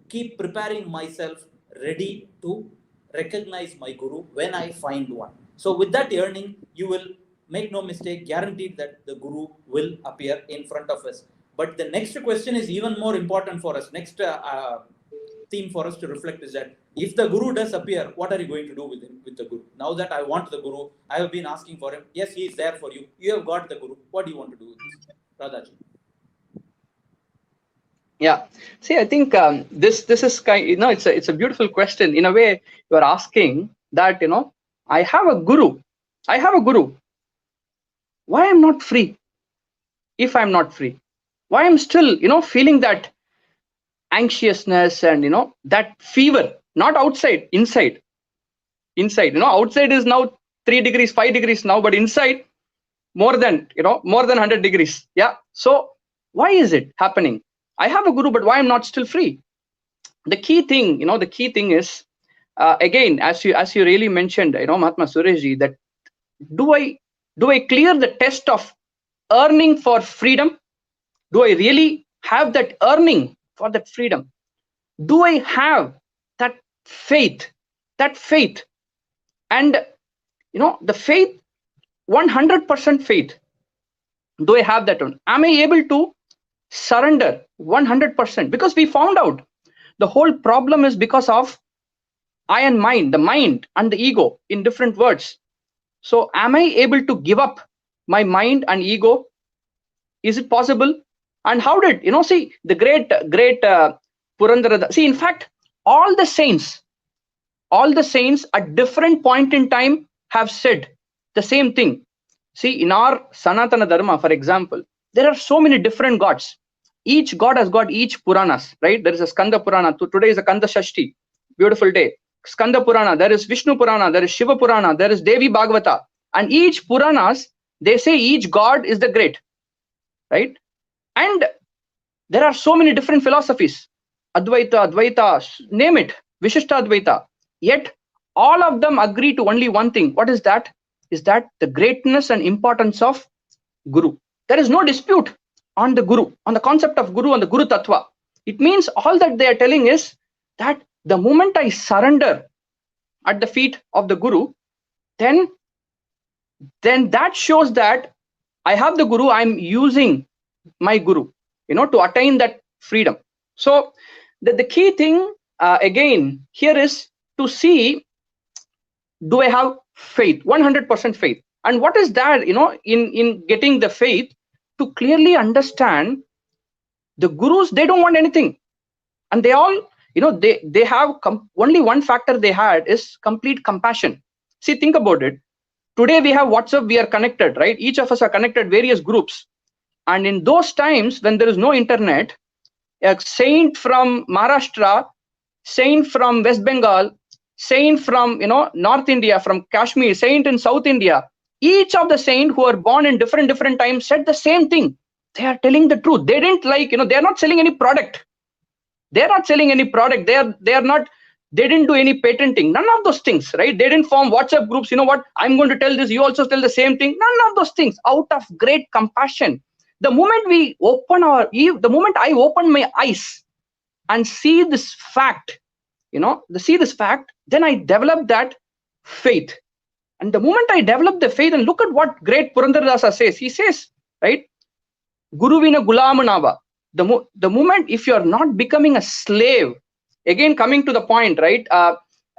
keep preparing myself ready to recognize my guru when I find one? So with that yearning, you will make no mistake, guaranteed that the guru will appear in front of us. But the next question is even more important for us. Next theme for us to reflect is that if the guru does appear, what are you going to do with him, with the guru? Now that I want the guru, I have been asking for him. Yes, he is there for you. You have got the guru. What do you want to do with this? Radhaji. Yeah. See, I think this is kind. It's a beautiful question. In a way, you are asking that I have a guru. I have a guru. Why I'm not free? If I'm not free, why I'm still feeling that anxiousness and that fever? Not outside, inside. Outside is now 3 degrees, 5 degrees now, but inside more than 100 degrees. Yeah. So why is it happening? I have a guru, but why I'm not still free? The key thing is again, as you really mentioned, Mahatma Suresh Ji, that do I clear the test of earning for freedom? Do I really have that earning for that freedom? Do I have that faith? And the faith, 100% faith. Do I have that one? Am I able to surrender 100%? Because we found out the whole problem is because of I and mind, the mind and the ego in different words. So am I able to give up my mind and ego? Is it possible? And how did see the great Purandara? See, in fact, all the saints at different point in time have said the same thing. See, in our Sanatana Dharma, for example, there are so many different gods. Each god has got each Puranas, right? There is a Skanda Purana. Today is a Kanda Shashti. Beautiful day. Skanda Purana. There is Vishnu Purana. There is Shiva Purana. There is Devi Bhagavata. And each Puranas, they say each god is the great, right? And there are so many different philosophies. Advaita, Advaita, name it. Vishishta Advaita. Yet, all of them agree to only one thing. What is that? Is that the greatness and importance of Guru. There is no dispute on the Guru, on the concept of Guru, on the Guru Tattva. It means all that they are telling is that the moment I surrender at the feet of the Guru, then that shows that I have the Guru, I'm using my Guru, to attain that freedom. So the key thing again here is to see, do I have faith, 100% faith? And what is that, in getting the faith, to clearly understand the Gurus, they don't want anything. And they all, they have only one factor they had is complete compassion. See, think about it. Today we have WhatsApp, we are connected, right? Each of us are connected, various groups. And in those times when there is no internet, a saint from Maharashtra, saint from West Bengal, saint from North India, from Kashmir, saint in South India, each of the saints who are born in different times said the same thing. They are telling the truth. They didn't they are not selling any product. They are not selling any product. They didn't do any patenting. None of those things, right? They didn't form WhatsApp groups. You know what? I'm going to tell this. You also tell the same thing. None of those things. Out of great compassion. The moment the moment I open my eyes and see this fact, then I develop that faith. And the moment I develop the faith, and look at what great Purandaradasa says. He says, right? Guru vina gulamanava. The moment, if you are not becoming a slave, again coming to the point, right?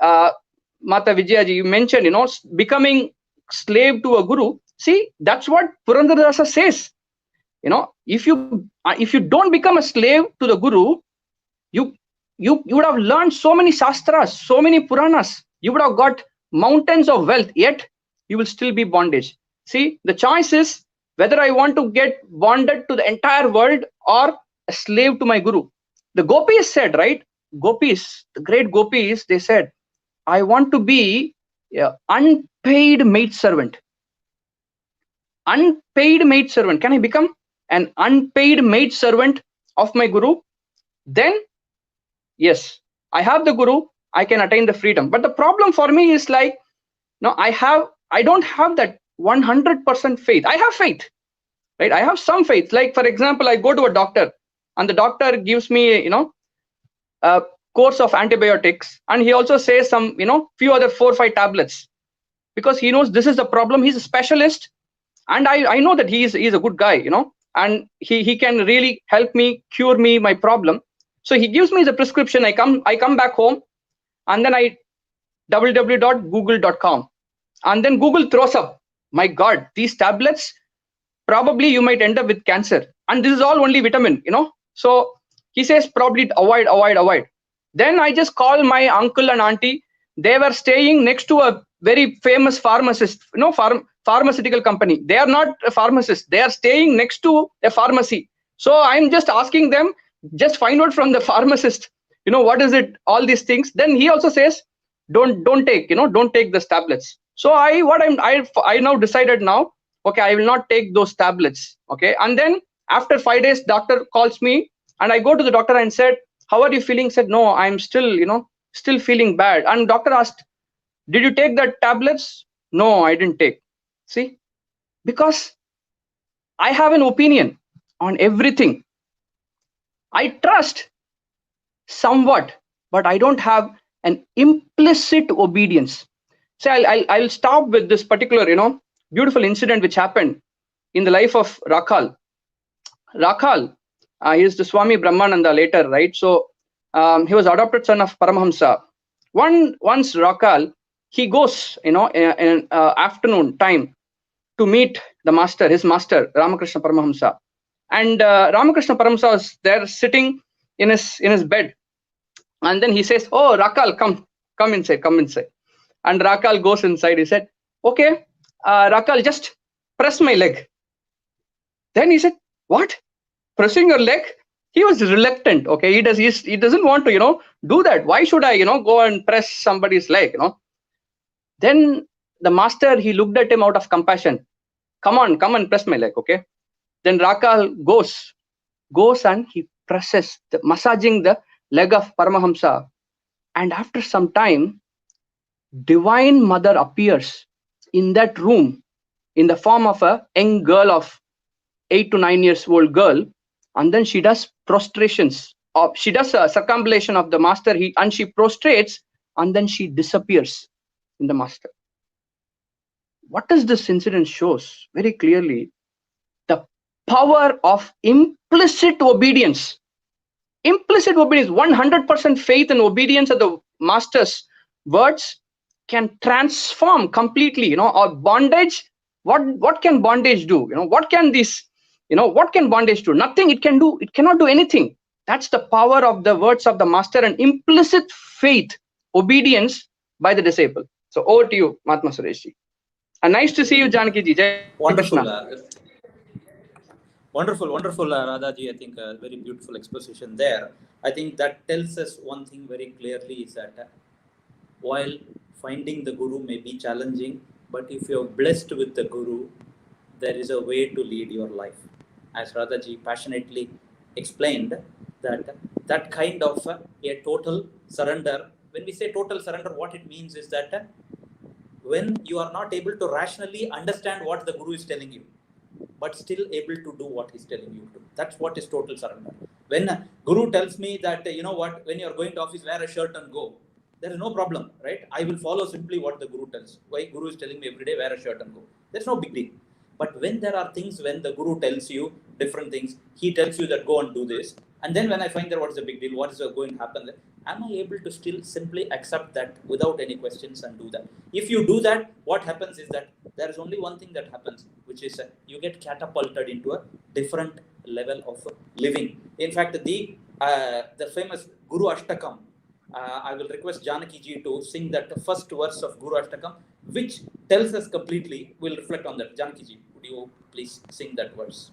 Mata Vijayaji, you mentioned, becoming slave to a Guru. See, that's what Purandaradasa says. If you don't become a slave to the Guru, you would have learned so many shastras, so many Puranas. You would have got mountains of wealth, yet you will still be bondage. See, the choice is whether I want to get bonded to the entire world or a slave to my Guru. The Gopis said, right? Gopis, the great Gopis, they said, I want to be an unpaid maid servant. Unpaid maid servant. Can I become an unpaid maid servant of my Guru? Then, yes, I have the Guru, I can attain the freedom. But the problem for me is I don't have that 100% faith. I have faith, right? I have some faith. Like, for example, I go to a doctor and the doctor gives me, a course of antibiotics. And he also says some, few other 4 or 5 tablets, because he knows this is the problem. He's a specialist. And I know that he's a good guy, and he can really help me, cure me, my problem. So he gives me the prescription. I come back home, and then I www.google.com, and then Google throws up, my God, these tablets, probably you might end up with cancer, and this is all only vitamin, So he says probably avoid. Then I just call my uncle and auntie. They were staying next to a very famous pharmacist, pharmaceutical company. They are not a pharmacist. They are staying next to a pharmacy. So I'm just asking them, just find out from the pharmacist, what is it, all these things. Then he also says, don't take these tablets. So I now decided now, okay, I will not take those tablets. Okay. And then after 5 days, doctor calls me, and I go to the doctor and said, how are you feeling? Said, no, I'm still, still feeling bad. And doctor asked, did you take the tablets? No, I didn't take. See, because I have an opinion on everything. I trust somewhat, but I don't have an implicit obedience. So I'll stop with this particular, beautiful incident which happened in the life of Rakhal. Rakhal, he is the Swami Brahmananda later, right? So he was adopted son of Paramahamsa. Once Rakhal, he goes, in afternoon time to meet the master, his master, Ramakrishna Paramahamsa. And Ramakrishna Paramahamsa was there sitting in his bed. And then he says, "Oh, Rakal, come inside, come inside." And Rakal goes inside. He said, "Okay, Rakal, just press my leg." Then he said, "What? Pressing your leg?" He was reluctant. Okay, he doesn't want to do that. Why should I go and press somebody's leg? Then the master, he looked at him out of compassion. Come on, press my leg. Okay. Then Rakal goes and he presses, massaging the leg of Paramahamsa. And after some time, Divine Mother appears in that room in the form of a young girl of 8 to 9 years old girl, and then she does prostrations. She does a circumambulation of the master, and she prostrates, and then she disappears in the master. What does this incident shows? Very clearly, the power of implicit obedience. Implicit obedience, 100% faith and obedience of the master's words can transform completely, our bondage. What can bondage do? What can bondage do? Nothing. It cannot do anything. That's the power of the words of the master and implicit faith, obedience by the disciple. So over to you, Mahatma Suresh ji. And nice to see you, Janaki ji. Jai Wonderful. Krishna. Wonderful, Radha ji. I think a very beautiful exposition there. I think that tells us one thing very clearly is that while finding the Guru may be challenging, but if you're blessed with the Guru, there is a way to lead your life. As Radha ji passionately explained, that kind of a total surrender. When we say total surrender, what it means is that when you are not able to rationally understand what the Guru is telling you, but still able to do what he's telling you to. That's what is total surrender. When Guru tells me that, when you're going to office, wear a shirt and go, there is no problem, right? I will follow simply what the Guru tells. Why Guru is telling me every day, wear a shirt and go. There's no big deal. But when there are things, when the Guru tells you different things, he tells you that go and do this. And then when I find that what is the big deal, what is going to happen, am I able to still simply accept that without any questions and do that? If you do that, what happens is that there is only one thing that happens, which is you get catapulted into a different level of living. In fact, the famous Guru Ashtakam, I will request Janaki ji to sing that first verse of Guru Ashtakam, which tells us completely. We'll reflect on that. Janaki ji, would you please sing that verse?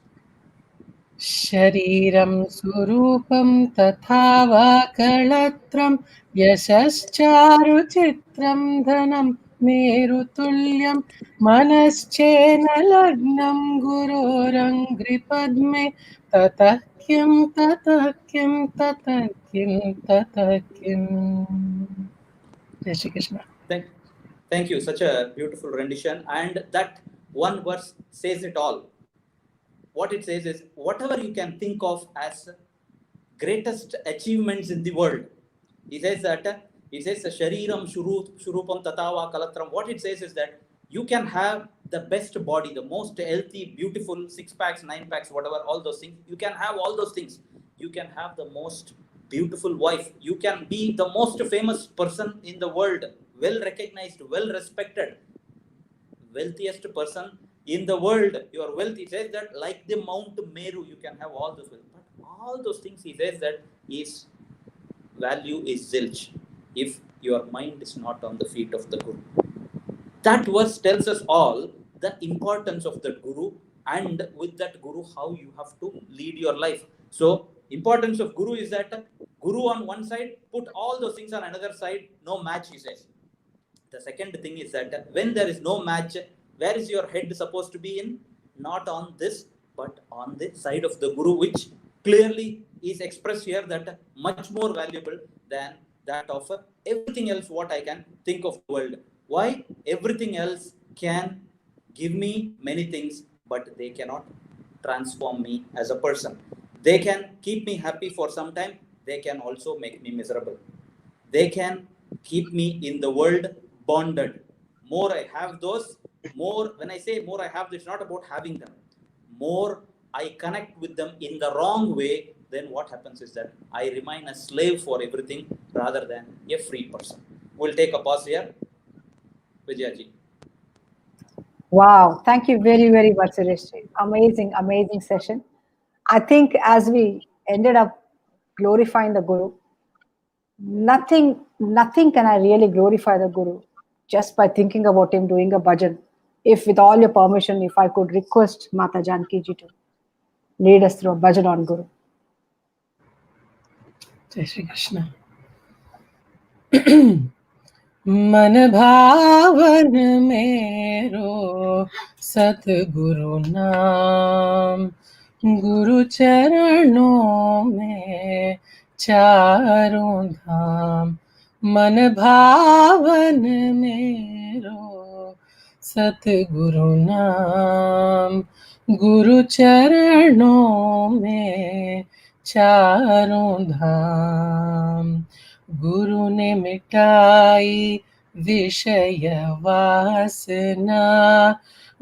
शरीरं स्वरूपं तथा वा कळत्रं यशश्चारुचित्रं धनं मेरुतुल्यं मनश्चेन लग्नं गुरोरङ्घ्रिपद्मे ततः किं ततः किं ततः किं ततः किम्. Jai Shri Krishna. Thank you. Such a beautiful rendition. And that one verse says it all. What it says is, whatever you can think of as greatest achievements in the world. He says Shariram Shurupam Tatava Kalatram. What it says is that you can have the best body, the most healthy, beautiful 6 packs, 9 packs, whatever, all those things. You can have all those things. You can have the most beautiful wife. You can be the most famous person in the world, well recognized, well respected, wealthiest person in the world. Your wealth, he says that like the Mount Meru, you can have all those wealth. But all those things, he says that his value is zilch if your mind is not on the feet of the Guru. That verse tells us all the importance of the Guru, and with that Guru, how you have to lead your life. So, importance of Guru is that Guru on one side, put all those things on another side, no match, he says. The second thing is that when there is no match, where is your head supposed to be in? Not on this, but on the side of the Guru, which clearly is expressed here that much more valuable than that of everything else what I can think of the world. Why? Everything else can give me many things, but they cannot transform me as a person. They can keep me happy for some time. They can also make me miserable. They can keep me in the world bonded. More I have those, more, when I say more I have, it's not about having them. More I connect with them in the wrong way, then what happens is that I remain a slave for everything rather than a free person. We'll take a pause here. Vijayaji. Wow, thank you very, very much, Suresh. Amazing, amazing session. I think as we ended up glorifying the Guru, Nothing can I really glorify the Guru just by thinking about him doing a bhajan. If, with all your permission, if I could request Mata Janki ji to lead us through a bhajan on Guru. Jai Shri Krishna. मन भावन मेरो सतगुरु नाम, गुरु चरणों में चारों धाम। मन भावन मेरो सतगुरु नाम, गुरु चरणों में चारों धाम। गुरु ने मिटाई विषय वासना,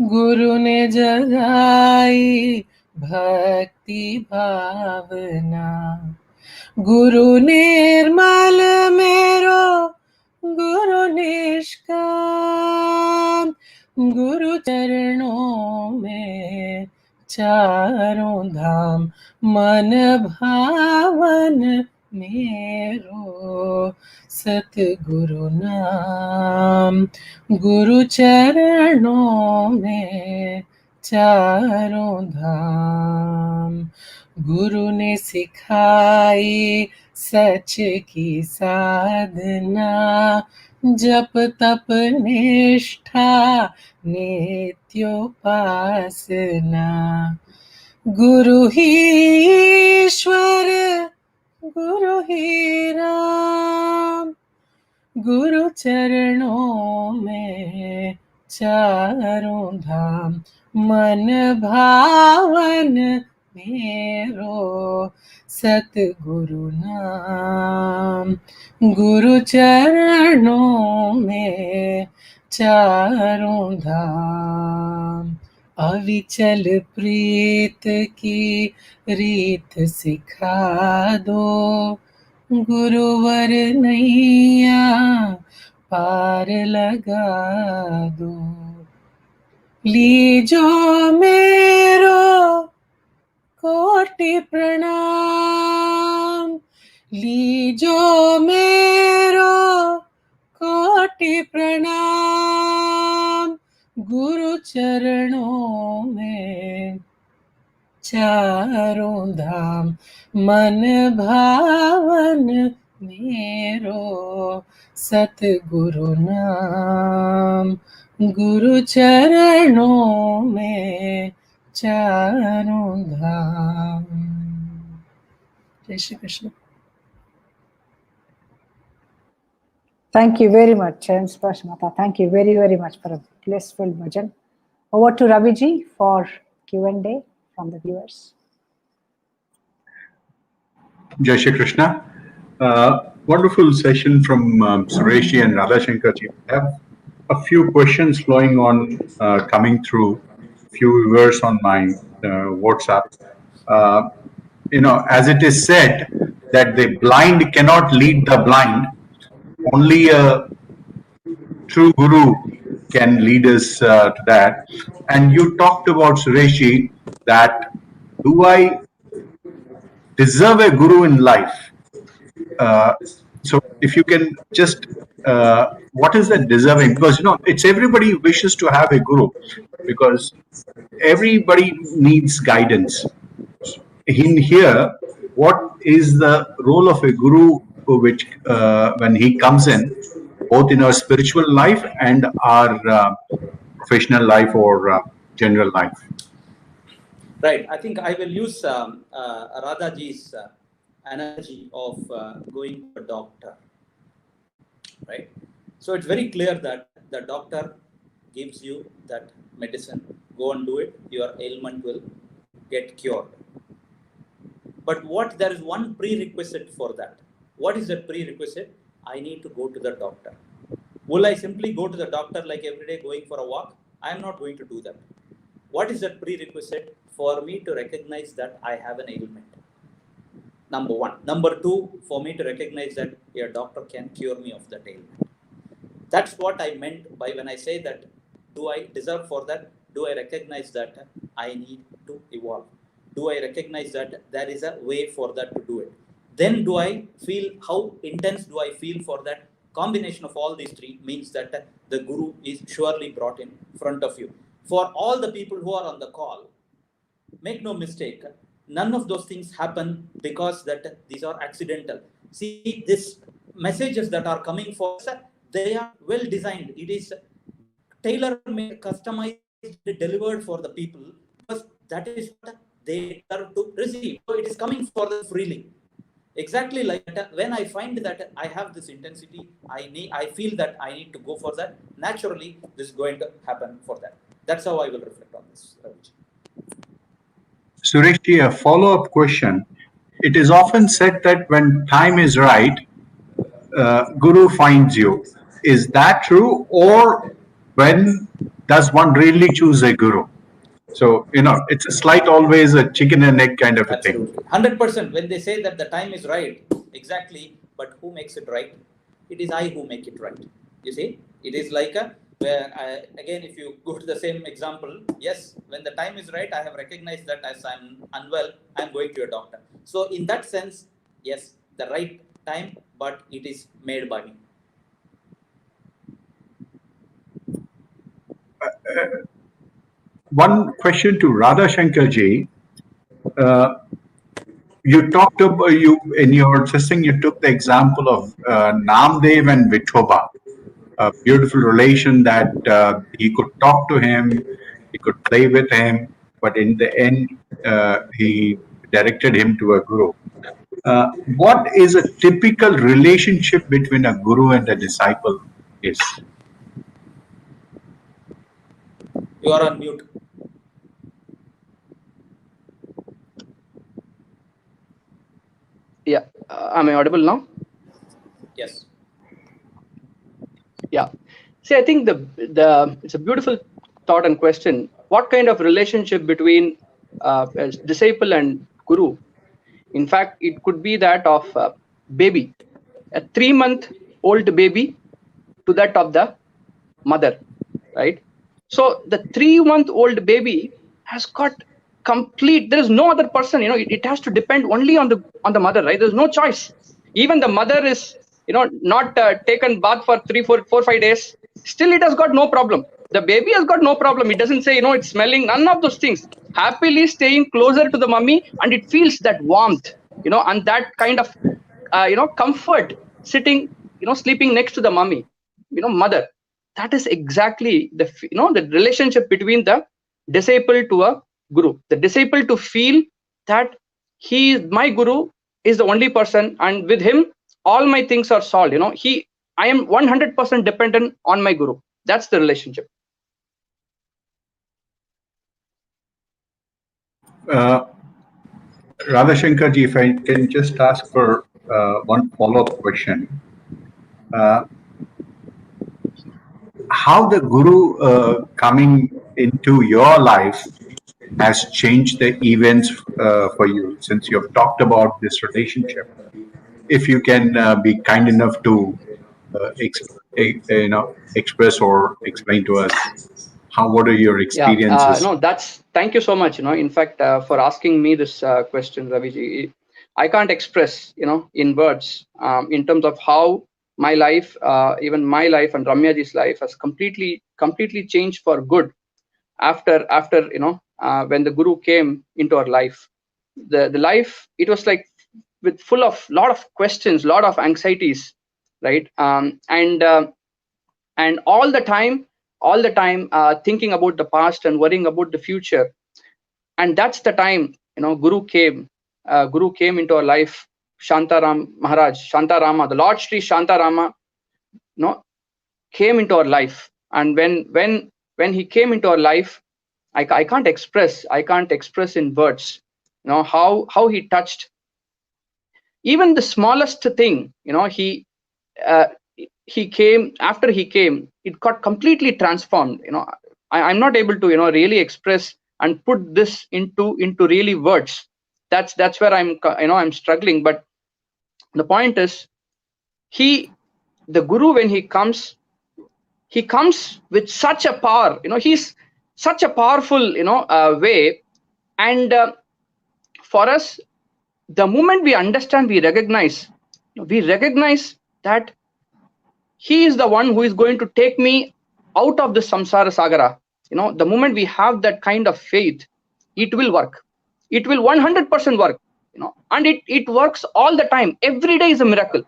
गुरु ने जगाई भक्ति भावना। गुरु निर्मल मेरो गुरु निष्काम, गुरु चरणों में चारों धाम। मन भावन मेरो सतगुरु नाम, गुरु चरणों में चारों धाम। गुरु ने सिखाई सच की साधना, जप तप निष्ठा नित्योपासना। गुरु ही ईश्वर गुरु ही राम, गुरु चरणों में चारों धाम। मन भावन मेरो सतगुरु नाम, गुरु चरणों में चारों धाम। अविचल प्रीत की रीत सिखा दो, गुरुवर नैया पार लगा दो। लीजो मेरो कोटि प्रणाम, लीजो मेरो कोटि प्रणाम। गुरु चरणों में चारों धाम। मन भावन मेरो सतगुरु नाम, गुरु चरणों में चारों धाम। जय Shri Krishna. Thank you very much, Splash Mata. Thank you very, very much for a blissful bhajan. Over to Ravi ji for Q&A from the viewers. Jai Shri Krishna. Wonderful session from Suresh ji and Radha Shankar Ji. I have a few questions flowing on, coming through, few viewers on my WhatsApp. As it is said that the blind cannot lead the blind, only a true guru can lead us to that. And you talked about, Suresh ji, that do I deserve a guru in life? So if you can just, what is that deserving? Because, it's everybody wishes to have a guru, because everybody needs guidance. In here, what is the role of a guru, which when he comes in, both in our spiritual life and our professional life or general life? Right. I think I will use Radha ji's analogy of going to a doctor. Right. So it's very clear that the doctor gives you that medicine. Go and do it. Your ailment will get cured. But there is one prerequisite for that. What is that prerequisite? I need to go to the doctor. Will I simply go to the doctor like every day going for a walk? I am not going to do that. What is that prerequisite? For me to recognize that I have an ailment. Number one. Number two, for me to recognize that a doctor can cure me of that ailment. That's what I meant by when I say that, do I deserve for that? Do I recognize that I need to evolve? Do I recognize that there is a way for that to do it? then do I feel, how intense do I feel for that combination of all these three, means that the Guru is surely brought in front of you. For all the people who are on the call, make no mistake, none of those things happen because that these are accidental. See, these messages that are coming for us, they are well designed. It is tailor-made, customized, delivered for the people, because that is what they are to receive. So it is coming for them freely. Exactly like that, when I find that I have this intensity, I feel that I need to go for that. Naturally, this is going to happen for that. That's how I will reflect on this, Raviji. Suresh, a follow-up question. It is often said that when time is right, Guru finds you. Is that true? Or when does one really choose a Guru? So, it's a slight always a chicken and egg kind of a thing. Absolutely. 100%. When they say that the time is right, exactly, but who makes it right? It is I who make it right. You see, it is like again, if you go to the same example, yes, when the time is right, I have recognized that as I'm unwell, I'm going to a doctor. So in that sense, yes, the right time, but it is made by me. One question to Radha Shankar Ji. You talked about, in your session, you took the example of Namdev and Vithoba, a beautiful relation that he could talk to him, he could play with him, but in the end, he directed him to a guru. What is a typical relationship between a guru and a disciple is? You are on mute. Yeah, am I audible now? Yes. Yeah. See, I think it's a beautiful thought and question. What kind of relationship between a disciple and guru? In fact, it could be that of a baby, a 3-month-old baby to that of the mother, right? So the 3-month-old baby has got complete. There is no other person. It has to depend only on the mother, right? There's no choice. Even the mother is, not taken bath for 3, 4, 4, 5 days. Still, it has got no problem. The baby has got no problem. It doesn't say, it's smelling. None of those things. Happily staying closer to the mummy, and it feels that warmth, and that kind of, comfort sitting, sleeping next to the mummy, mother. That is exactly the relationship between the disciple to a guru. The disciple to feel that he is my guru, is the only person, and with him all my things are solved. I am 100% dependent on my guru. That's the relationship. Radha Shankar Ji, if I can just ask for one follow-up question. How the Guru coming into your life has changed the events for you, since you have talked about this relationship. If you can be kind enough to express or explain to us what are your experiences? No, thank you so much. In fact, for asking me this question, Raviji. I can't express, in words, in terms of how my life, even my life and Ramyaji's life has completely changed for good after when the Guru came into our life. The life, it was like with full of lot of questions, lot of anxieties, right? And all the time thinking about the past and worrying about the future. And that's the time, Guru came into our life. Shantarama, the Lord Sri Shantarama, came into our life. And when he came into our life, I can't express in words, how he touched even the smallest thing. He came. After he came, it got completely transformed. I'm not able to really express and put this into really words. That's where I'm struggling. But the point is, the Guru, when he comes with such a power. He's such a powerful way. And for us, the moment we understand, we recognize that he is the one who is going to take me out of the samsara sagara. The moment we have that kind of faith, it will work. It will 100% work. And it works all the time. Every day is a miracle.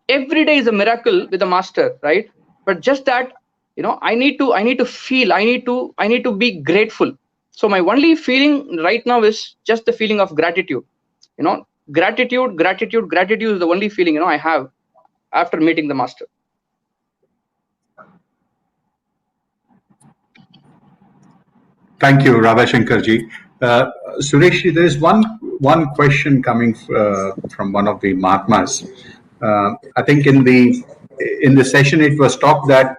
Every day is a miracle with the master, right? But just that, I need to feel, I need to be grateful. So my only feeling right now is just the feeling of gratitude. Gratitude is the only feeling I have after meeting the master. Thank you, Radha Shankar Ji. Suresh, there is one question coming from one of the Mahatmas. I think in the session it was talked that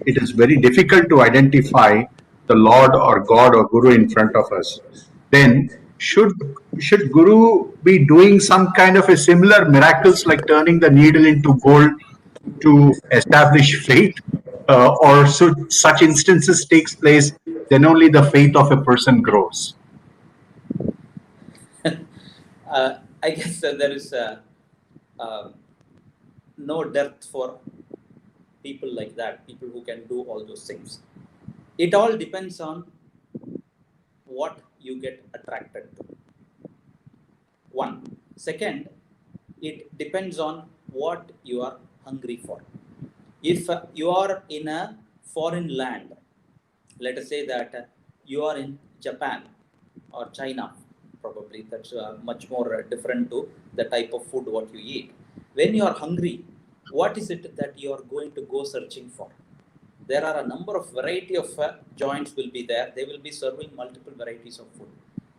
it is very difficult to identify the Lord or God or Guru in front of us. Then should Guru be doing some kind of a similar miracles like turning the needle into gold to establish faith, or should such instances takes place, then only the faith of a person grows? I guess there is no depth for people like that, people who can do all those things. It all depends on what you get attracted to. One. Second, it depends on what you are hungry for. If you are in a foreign land, let us say that you are in Japan or China, probably that's much more different to the type of food what you eat. When you are hungry, what is it that you are going to go searching for? There are a number of variety of joints will be there. They will be serving multiple varieties of food.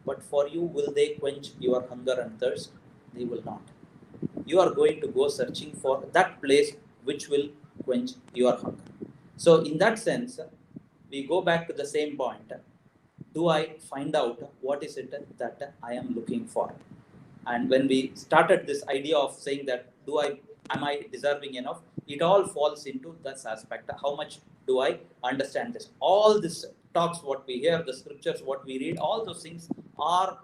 But for you, will they quench your hunger and thirst? They will not. You are going to go searching for that place which will quench your hunger. So in that sense, we go back to the same point. Do I find out what is it that I am looking for? And when we started this idea of saying that, am I deserving enough? It all falls into that aspect. How much do I understand this? All this talks, what we hear, the scriptures, what we read, all those things are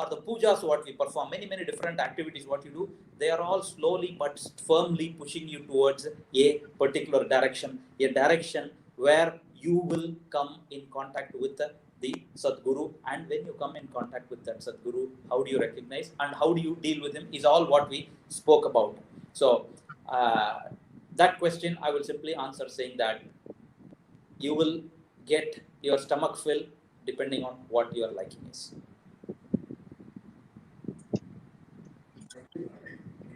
the pujas, what we perform, many different activities, what you do, they are all slowly but firmly pushing you towards a particular direction, a direction where you will come in contact with the Sadguru. And when you come in contact with that Sadguru, how do you recognize and how do you deal with him is all what we spoke about. So that question I will simply answer saying that you will get your stomach fill depending on what your liking is.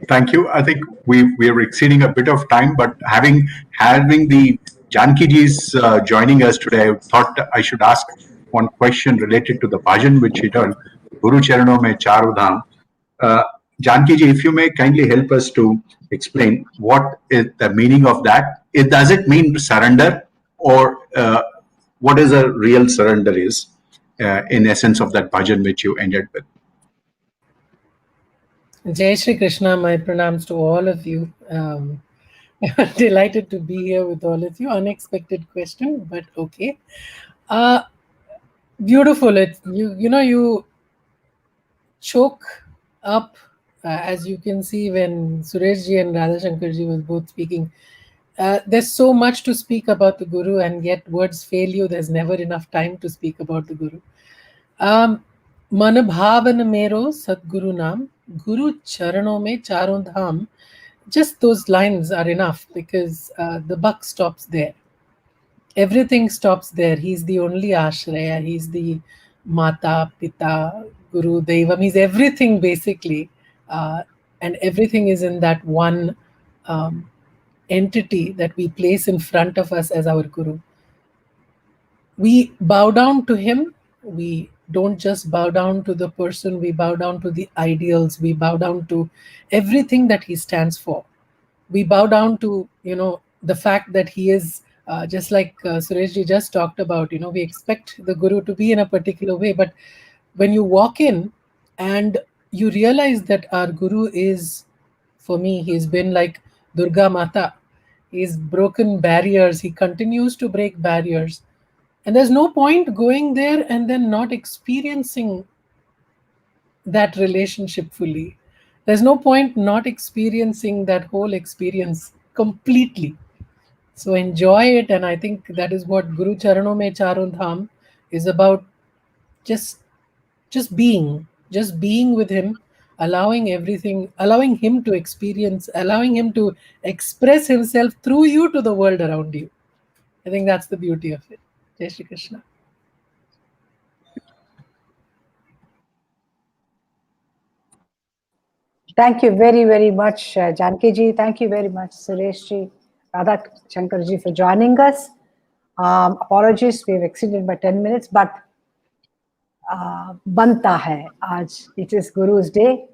Thank you. I think we are exceeding a bit of time, but having the Janki Ji's joining us today, I thought I should ask one question related to the bhajan which he done, Guru Charano Mein Charu Dham. Janki Ji, if you may kindly help us to explain what is the meaning of that. Does it mean surrender, or what is a real surrender is in essence of that bhajan which you ended with? Jai Shri Krishna, my pranams to all of you. Delighted to be here with all of you. Unexpected question, but okay. Beautiful. You choke up, as you can see when Suresh Ji and Radha Shankar Ji was both speaking. There's so much to speak about the Guru, and yet words fail you. There's never enough time to speak about the Guru. Manabhavan mero Sadguru Naam, Guru Charano mein Charon Dham. Just those lines are enough, because the buck stops there. Everything stops there. He's the only Ashraya. He's the Mata, Pita, Guru, Devam. He's everything basically. And everything is in that one entity that we place in front of us as our Guru. We bow down to him. We don't just bow down to the person, we bow down to the ideals, we bow down to everything that he stands for. We bow down to, the fact that he is, just like Suresh ji just talked about, we expect the Guru to be in a particular way, but when you walk in and you realize that our Guru is, for me, he's been like Durga Mata. He's broken barriers. He continues to break barriers. And there's no point going there and then not experiencing that relationship fully. There's no point not experiencing that whole experience completely. So enjoy it, and I think that is what Guru Charano Mein Charon Dham is about. Just being with him, allowing everything, allowing him to experience, allowing him to express himself through you to the world around you. I think that's the beauty of it. Jai Shri Krishna. Thank you very, very much, Janki ji. Thank you very much, Suresh ji, Radha Shankar ji, for joining us. Apologies, we've exceeded by 10 minutes, but banta hai. Aaj, it is Guru's day,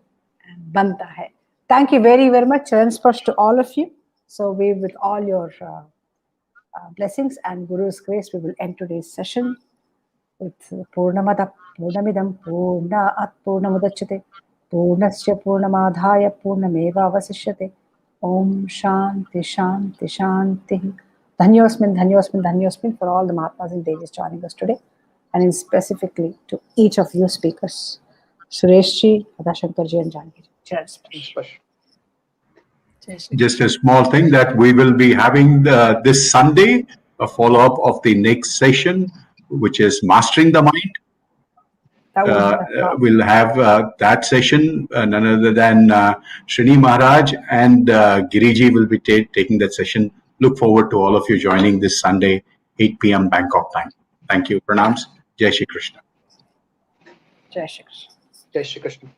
and banta hai. Thank you very, very much. Charan Sparsh to all of you. So we, with all your blessings and Guru's grace, we will end today's session with Purnamada Purnamidam Purna Purnamudachyate Purnasya Purnamadhaya Purnameva Vasishyate Om Shanti Shanti Shanti. Dhanyosmin, Dhanyosmin, Dhanyosmin for all the Mahatmas and Devis joining us today, and in specifically to each of you speakers, Suresh ji, Radha Shankar ji, and Janki ji. Cheers. Just a small thing that we will be having this Sunday, a follow-up of the next session, which is Mastering the Mind. We'll have that session, none other than Srini Maharaj and Giriji will be taking that session. Look forward to all of you joining this Sunday, 8 p.m. Bangkok time. Thank you. Pranams. Jai Shri Krishna. Jai Shri Krishna. Jai Shri Krishna.